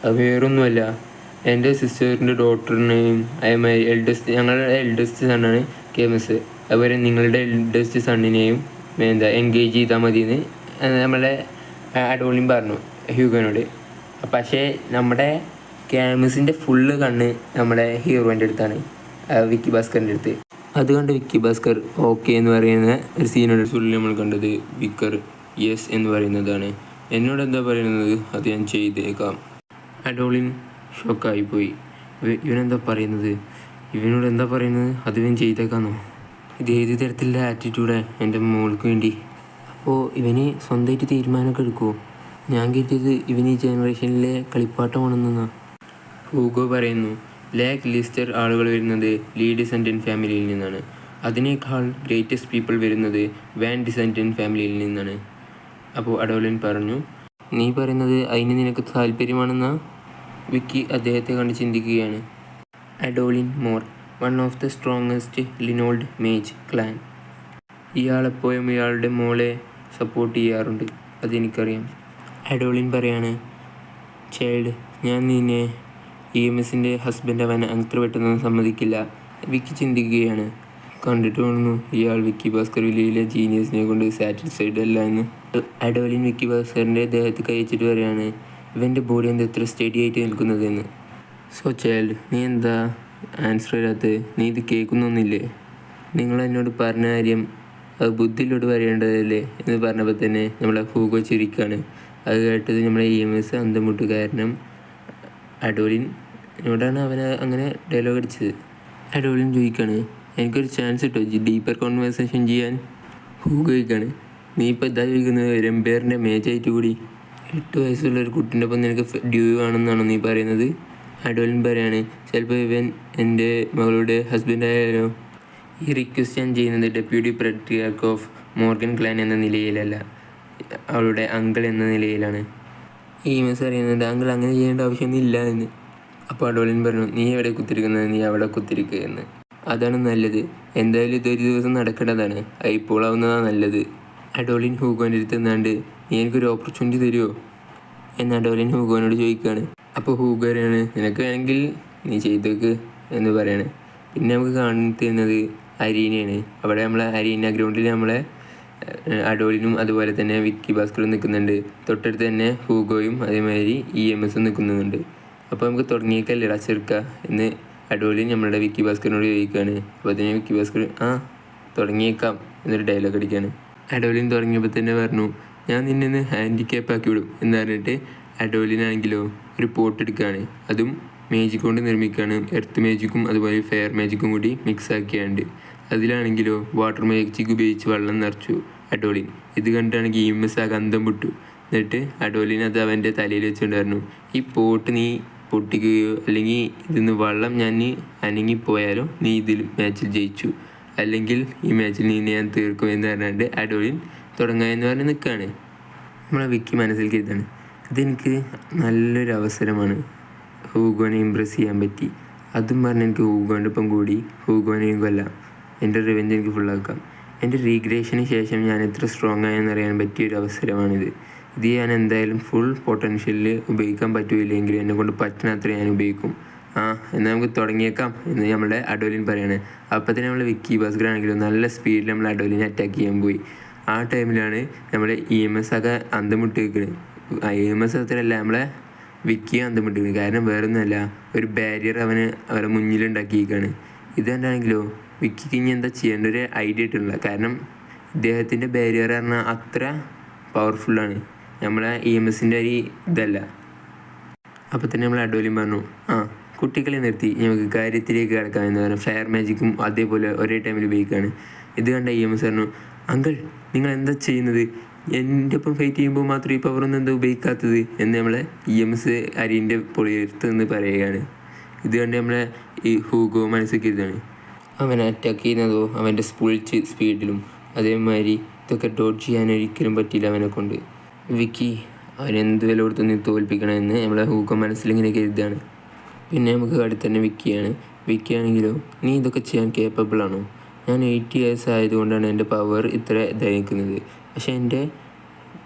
അത് വേറൊന്നുമല്ല, എൻ്റെ സിസ്റ്ററിൻ്റെ ഡോട്ടറിനെയും അതേമാതിരി ഞങ്ങളുടെ എൽഡസ്റ്റ് സണ്ണാണ് KMS, അതുപോലെ നിങ്ങളുടെ എൽഡസ്റ്റ് സണ്ണിനെയും എൻഗേജ് ചെയ്താൽ മതിയെന്ന് നമ്മളെ അഡോളിയും പറഞ്ഞു ഹ്യൂഗോനോട്. പക്ഷേ നമ്മുടെ KMSൻ്റെ ഫുള്ള് കണ്ണ് നമ്മുടെ ഹീറോൻ്റെ അടുത്താണ്, വിക്കി ഭാസ്കറിൻ്റെ അടുത്ത്. അതുകൊണ്ട് വിക്കി ഭാസ്കർ ഓക്കെ എന്ന് പറയുന്ന ഒരു സീനോട് ഫുള്ളിൽ നമ്മൾ കണ്ടത് വിക്കർ യെസ് എന്ന് പറയുന്നതാണ്. എന്നോട് എന്താ പറയുന്നത് അത് ഞാൻ ചെയ്തേക്കാം. അഡോളിൻ ഷോക്കായിപ്പോയി. ഇവനെന്താ പറയുന്നത്, ഇവനോട് എന്താ പറയുന്നത്, അത് ഇവൻ ചെയ്തേക്കാന്നോ? ഇത് ഏത് തരത്തിലുള്ള ആറ്റിറ്റ്യൂഡാണ് എൻ്റെ മോൾക്ക് വേണ്ടി? അപ്പോൾ ഇവന് സ്വന്തമായിട്ട് തീരുമാനമൊക്കെ എടുക്കുമോ? ഞാൻ കേട്ടത് ഇവൻ ഈ ജനറേഷനിലെ കളിപ്പാട്ടമാണെന്നാ. ഹൂഗോ പറയുന്നു, ലാക്ക് ലിസ്റ്റർ ആളുകൾ വരുന്നത് ലീ ഡിസെൻഡൻറ്റ് ഫാമിലിയിൽ നിന്നാണ്. അതിനേക്കാൾ ഗ്രേറ്റസ്റ്റ് പീപ്പിൾ വരുന്നത് വാൻ ഡിസെൻഡൻറ്റ് ഫാമിലിയിൽ നിന്നാണ്. അപ്പോൾ അഡോളിൻ പറഞ്ഞു, നീ പറയുന്നത് അതിന് നിനക്ക് താല്പര്യമാണെന്നാ? വിക്കി അദ്ദേഹത്തെ കണ്ട് ചിന്തിക്കുകയാണ്. Adolin Mor, one of the strongest ലിനോൾഡ് മേജ് ക്ലാൻ. ഇയാളെപ്പോഴും ഇയാളുടെ മോളെ സപ്പോർട്ട് ചെയ്യാറുണ്ട്, അതെനിക്കറിയാം. അഡോളിൻ പറയാണ്, ചൈൽഡ്, ഞാൻ നിന്നെ EMSൻ്റെ ഹസ്ബൻഡ് അവൻ അത്ര പെട്ടെന്ന് സമ്മതിക്കില്ല. വിക്കി ചിന്തിക്കുകയാണ്. കണ്ടിട്ട് തോന്നുന്നു ഇയാൾ വിക്കി ഭാസ്കർ വില്ലയിലെ ജീനിയസിനെ കൊണ്ട് സാറ്റിസ്ഫൈഡ് അല്ല എന്ന്. അഡോളിൻ വിക്കി ഭാസ്കറിൻ്റെ ദേഹത്ത് കഴിച്ചിട്ട് പറയാണ്, ഇവൻ്റെ ബോഡി എന്താ എത്ര സ്റ്റഡി ആയിട്ട് നിൽക്കുന്നതെന്ന്. സോ ചൈൽഡ്, നീ എന്താ ആൻസർ ചെയ്യാത്തത്? നീ ഇത് കേൾക്കുന്നൊന്നില്ലേ? നിങ്ങൾ എന്നോട് പറഞ്ഞ കാര്യം അത് ബുദ്ധിയിലോട്ട് പറയേണ്ടതല്ലേ എന്ന് പറഞ്ഞപ്പോൾ തന്നെ നമ്മളെ ഹൂഗോ ചിരിക്കുകയാണ്. അത് കേട്ടത് നമ്മളെ EMS അന്തം മുട്ട്. കാരണം അഡോളിനോടാണ് അവന് അങ്ങനെ ഡയലോഗ് അടിച്ചത്. അഡോളിൻ ചോദിക്കുകയാണ്, എനിക്കൊരു ചാൻസ് കിട്ടോ ഡീപ്പർ കോൺവേഴ്സേഷൻ ചെയ്യാൻ? ഹൂഗോ ചോദിക്കുകയാണ്, നീ ഇപ്പോൾ ഇതാ ചോദിക്കുന്നത് ഒരു എംപയറിൻ്റെ മേജായിട്ട് കൂടി? 8 വയസ്സുള്ള ഒരു കുട്ടീൻ്റെ ഒപ്പം നിനക്ക് ഡ്യൂ ആണെന്നാണോ നീ പറയുന്നത്? അഡോലിൻ പറയാണ്, ചിലപ്പോൾ ഇവൻ എൻ്റെ മകളുടെ ഹസ്ബൻഡായാലോ. ഈ റിക്വസ്റ്റ് ഞാൻ ചെയ്യുന്നത് deputy patriarch of Morgan clan എന്ന നിലയിലല്ല, അവളുടെ അങ്കിൾ എന്ന നിലയിലാണ്. ഈമസ് അറിയുന്നുണ്ട് അങ്കിൾ അങ്ങനെ ചെയ്യേണ്ട ആവശ്യമൊന്നും ഇല്ല എന്ന്. അപ്പോൾ അഡോലിൻ പറഞ്ഞു, നീ എവിടെ കുത്തിരിക്കുന്നത്, നീ അവിടെ കുത്തിരിക്കുക എന്ന്. അതാണ് നല്ലത്, എന്തായാലും ഇതൊരു ദിവസം നടക്കേണ്ടതാണ്, ഇപ്പോൾ ആവുന്നതാണ് നല്ലത്. അഡോലിൻ ഹൂഗോൻ്റെ അടുത്ത് നിന്നാണ്ട്, നീ എനിക്കൊരു ഓപ്പർച്യൂണിറ്റി തരുമോ എന്ന് അഡോലിൻ ഹൂഗോനോട് ചോദിക്കുകയാണ്. അപ്പോൾ ഹൂഗോ പറയാണ്, നിനക്ക് വേണമെങ്കിൽ നീ ചെയ്തേക്ക് എന്ന് പറയാണ്. പിന്നെ നമുക്ക് കാണുന്നത് അരീനയാണ്. അവിടെ നമ്മളെ അരീന ഗ്രൗണ്ടിൽ നമ്മളെ അഡോലിനും അതുപോലെ തന്നെ വിക്കി ഭാസ്കറും നിൽക്കുന്നുണ്ട്. തൊട്ടടുത്ത് തന്നെ ഹൂഗോയും അതേമാതിരി EMSും നിൽക്കുന്നുണ്ട്. അപ്പോൾ നമുക്ക് തുടങ്ങിയേക്കല്ലേടാ ചെറുക്ക എന്ന് അഡോലിൻ നമ്മളുടെ വിക്കി ഭാസ്കറിനോട് ചോദിക്കുകയാണ്. അപ്പോൾ തന്നെ വിക്കി ഭാസ്കർ തുടങ്ങിയേക്കാം എന്നൊരു ഡയലോഗ് അടിക്കുകയാണ്. അഡോലിൻ തുടങ്ങിയപ്പോൾ തന്നെ പറഞ്ഞു, ഞാൻ നിന്നെ ഹാൻഡിക്യാപ്പ് ആക്കി വിടും എന്ന് പറഞ്ഞിട്ട് അഡോലിനാണെങ്കിലോ ഒരു പോട്ട് എടുക്കുകയാണ്. അതും മേജിക് കൊണ്ട് നിർമ്മിക്കുകയാണ്. എർത്ത് മേജിക്കും അതുപോലെ ഫെയർ മേജിക്കും കൂടി മിക്സ് ആക്കിയാണ്ട് അതിലാണെങ്കിലോ വാട്ടർ മാജിക് ഉപയോഗിച്ച് വെള്ളം നിറച്ചു അഡോലിൻ. ഇത് കണ്ടിട്ടാണെങ്കിൽ EMS ആകെ അന്തം വിട്ടു. എന്നിട്ട് അഡോലിൻ അത് അവൻ്റെ തലയിൽ വെച്ചുകൊണ്ടായിരുന്നു, ഈ പോട്ട് നീ പൊട്ടിക്കുകയോ അല്ലെങ്കിൽ ഇതിന്ന് വെള്ളം ഞാൻ അനങ്ങിപ്പോയാലോ നീ ഇതിൽ മാച്ചിൽ ജയിച്ചു, അല്ലെങ്കിൽ ഈ മാച്ചിൽ നീ ഞാൻ തീർക്കും എന്ന് പറഞ്ഞാണ്ട് അഡോലിൻ തുടങ്ങുക എന്ന് പറഞ്ഞ് നിൽക്കുകയാണ്. നമ്മളെ വിക്കി മനസ്സിൽ കരുതാണ്, ഇതെനിക്ക് നല്ലൊരു അവസരമാണ്, ഹൂഗോനെ ഇമ്പ്രസ് ചെയ്യാൻ പറ്റി. അതും പറഞ്ഞ് എനിക്ക് ഹൂഗോൻ്റെ ഒപ്പം കൂടി ഹൂഗോനെയും കൊല്ലാം, എൻ്റെ റിവെഞ്ച് എനിക്ക് ഫുള്ളാക്കാം. എൻ്റെ റീഗ്രേഷന് ശേഷം ഞാൻ എത്ര സ്ട്രോങ് ആയെന്നറിയാൻ പറ്റിയൊരു അവസരമാണിത്. ഇത് ഞാൻ എന്തായാലും ഫുൾ പൊട്ടൻഷ്യലിൽ ഉപയോഗിക്കാൻ പറ്റില്ലെങ്കിലും എന്നെക്കൊണ്ട് പറ്റുന്നത്ര ഞാൻ ഉപയോഗിക്കും. എന്നാൽ നമുക്ക് തുടങ്ങിയേക്കാം എന്ന് നമ്മളുടെ അഡോലിൻ പറയാണ്. അപ്പോൾ തന്നെ നമ്മൾ വിക്കി ഭാസ്കർ ആണെങ്കിലും നല്ല സ്പീഡിൽ നമ്മൾ അഡോലിനെ അറ്റാക്ക് ചെയ്യാൻ പോയി. ആ ടൈമിലാണ് നമ്മളെ EMS ഒക്കെ അന്തം വിട്ട് നിൽക്കുന്നത്. EMS അത്രയല്ല, നമ്മളെ വിക്കി അന്തം വിട്ട് നിൽക്കുന്നത്. കാരണം വേറൊന്നുമല്ല, ഒരു ബാരിയർ അവരെ മുന്നിലുണ്ടാക്കിയിരിക്കുകയാണ്. ഇതുകൊണ്ടാണെങ്കിലോ വിക്കിക്ക് ഇനി എന്താ ചെയ്യേണ്ട ഒരു ഐഡിയ ഇട്ടില്ല. കാരണം ഇദ്ദേഹത്തിൻ്റെ ബാരിയർ പറഞ്ഞാൽ അത്ര പവർഫുള്ളാണ്, നമ്മളെ EMSൻ്റെ ഒരു ഇതല്ല. അപ്പോൾ തന്നെ നമ്മൾ അഡോലിൻ പറഞ്ഞു, കുട്ടികളെ നിർത്തി നമുക്ക് കാര്യത്തിലേക്ക് കിടക്കാം എന്ന് പറഞ്ഞു. ഫെയർ മാജിക്കും അതേപോലെ ഒരേ ടൈമിൽ ഉപയോഗിക്കുകയാണ്. ഇത് കണ്ട EMS പറഞ്ഞു, അങ്കിൾ നിങ്ങൾ എന്താ ചെയ്യുന്നത്, എൻ്റെ ഒപ്പം ഫൈറ്റ് ചെയ്യുമ്പോൾ മാത്രം ഈ പവറൊന്നും എന്താ ഉപയോഗിക്കാത്തത് എന്ന് നമ്മളെ EMS അരീൻ്റെ പൊളിയെടുത്ത് എന്ന് പറയുകയാണ്. ഇത് കണ്ട് നമ്മളെ ഈ ഹൂഗോ മനസ്സിലാക്കിയതാണ്, അവനെ അറ്റാക്ക് ചെയ്യുന്നതോ അവൻ്റെ സ്പുൾച്ച് സ്പീഡിലും അതേമാതിരി ഇതൊക്കെ ഡോട്ട് ചെയ്യാൻ ഒരിക്കലും പറ്റില്ല അവനെ കൊണ്ട്. വിക്കി അവനെന്ത് വില കൊടുത്തൊന്ന് തോൽപ്പിക്കണമെന്ന് നമ്മളെ ഹൂഗോ മനസ്സിലിങ്ങനെ കരുതാണ്. പിന്നെ നമുക്ക് അടുത്ത് തന്നെ വിക്കി ആണെങ്കിലോ, നീ ഇതൊക്കെ ചെയ്യാൻ കേപ്പബിളാണോ? ഞാൻ 80 years ആയതുകൊണ്ടാണ് എൻ്റെ പവർ ഇത്ര ഇതായിരിക്കുന്നത്. പക്ഷേ എൻ്റെ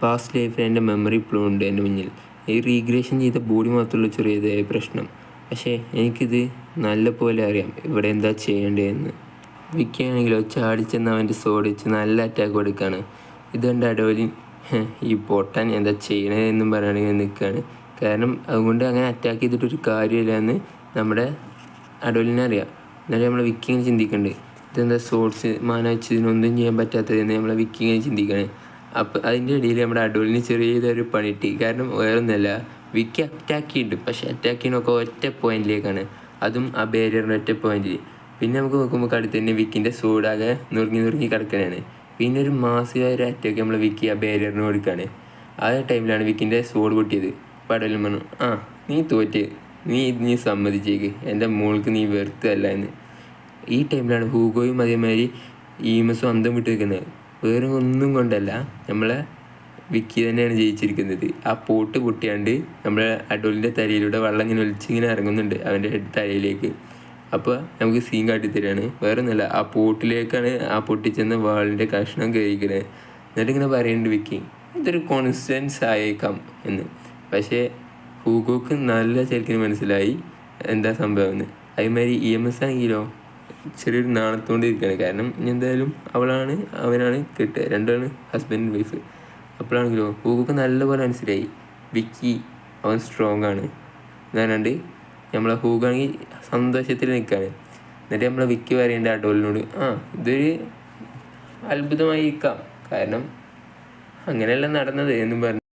പാസ്റ്റ് ലൈഫിൽ എൻ്റെ മെമ്മറി ഇപ്പോഴും ഉണ്ട് എൻ്റെ മുന്നിൽ. ഈ റീഗ്രേഷൻ ചെയ്ത ബോഡി മാത്രമുള്ള ചെറിയതായ പ്രശ്നം. പക്ഷേ എനിക്കിത് നല്ല പോലെ അറിയാം ഇവിടെ എന്താ ചെയ്യേണ്ടതെന്ന്. വിക്കി ആണെങ്കിലോ ചാടിച്ചെന്ന് അവൻ്റെ സോഡ് വെച്ച് നല്ല അറ്റാക്ക് കൊടുക്കുകയാണ്. ഇത് കണ്ട് അഡോലിൻ ഈ പൊട്ടാൻ എന്താ ചെയ്യണതെന്നും പറയുകയാണെങ്കിൽ നിൽക്കുകയാണ്. കാരണം അതുകൊണ്ട് അങ്ങനെ അറ്റാക്ക് ചെയ്തിട്ടൊരു കാര്യമില്ല എന്ന് നമ്മുടെ അഡോലിനറിയാം. എന്നാലും നമ്മളെ വിക്കി ഇങ്ങനെ ചിന്തിക്കുന്നുണ്ട്, ഇതെന്താ സോഡ്സ് മാന വെച്ചതിനൊന്നും ചെയ്യാൻ പറ്റാത്തതെന്ന് നമ്മളെ വിക്കി ഇങ്ങനെ ചിന്തിക്കുകയാണ്. അപ്പോൾ അതിൻ്റെ ഇടയിൽ നമ്മുടെ അഡോലിന് ചെറിയതൊരു പണിട്ടി. കാരണം വേറൊന്നുമല്ല, വിക്കി അറ്റാക്ക് ചെയ്യുന്നുണ്ട്, പക്ഷേ അറ്റാക്ക് ചെയ്യുന്നൊക്കെ ഒറ്റ പോയിന്റിലേക്കാണ്, അതും ആ ബാരിയറിൻ്റെ ഒറ്റ പോയിന്റിൽ. പിന്നെ നമുക്ക് നോക്കുമ്പോൾ അടുത്ത് തന്നെ വിക്കിൻ്റെ സോഡാകെ നുറുങ്ങി കിടക്കണതാണ്. പിന്നെ ഒരു മാസികമായ ഒരു അറ്റാക്ക് നമ്മൾ വിക്കി ആ ബാരിയറിന് കൊടുക്കുകയാണ്. ആ ടൈമിലാണ് വിക്കിൻ്റെ സോഡ് പൊട്ടിയത്. അപ്പോൾ അഡോലിൻ പറഞ്ഞു, നീ തോറ്റ്, നീ സമ്മതിച്ചേക്ക്, എൻ്റെ മോൾക്ക് നീ വെറുത്തല്ല എന്ന്. ഈ ടൈമിലാണ് ഹൂഗോയും അതേമാതിരി EMSും അന്തം വിട്ട് നിൽക്കുന്നത്. വേറെ ഒന്നും കൊണ്ടല്ല, നമ്മളെ വിക്കി തന്നെയാണ് ജയിച്ചിരിക്കുന്നത്. ആ പോട്ട് പൊട്ടിയാണ്ട് നമ്മളെ അഡോലിൻ്റെ തലയിലൂടെ വെള്ളം ഇങ്ങനെ ഒലിച്ചിങ്ങനെ ഇറങ്ങുന്നുണ്ട് അവൻ്റെ തലയിലേക്ക്. അപ്പോൾ നമുക്ക് സീൻ കാട്ടിത്തരാണ്. വേറെ ഒന്നുമല്ല, ആ പോട്ടിലേക്കാണ് ആ പൊട്ടിച്ചെന്ന വാളിൻ്റെ കഷ്ണം കയറിക്കുന്നത്. എന്നിട്ടിങ്ങനെ പറയുന്നുണ്ട് വിക്കി, ഇതൊരു കോൺസ്റ്റൻസ് ആയേക്കാം എന്ന്. പക്ഷേ ഹൂഗോക്ക് നല്ല ശരിക്കും മനസ്സിലായി എന്താ സംഭവം എന്ന്. അതേമാതിരി EMS ആണെങ്കിലോ ചെറിയൊരു നാണത്തോണ്ട് ഇരിക്കുകയാണ്. കാരണം എന്തായാലും അവനാണ് കിട്ടുക, രണ്ടാണ് ഹസ്ബൻഡ് വൈഫ്. അപ്പോഴാണെങ്കിലോ ഹൂഗോക്ക് നല്ലപോലെ മനസ്സിലായി വിക്കി അവൻ സ്ട്രോങ് ആണ് എന്നാണ്ട്. നമ്മളെ ഹൂഗാണെങ്കിൽ സന്തോഷത്തിൽ നിൽക്കുകയാണ്. എന്നിട്ട് നമ്മളെ വിക്കി പറയേണ്ട അഡോലിനോട്, ഇതൊരു അത്ഭുതമായിരിക്കാം, കാരണം അങ്ങനെയല്ല നടന്നത് എന്നും പറഞ്ഞു.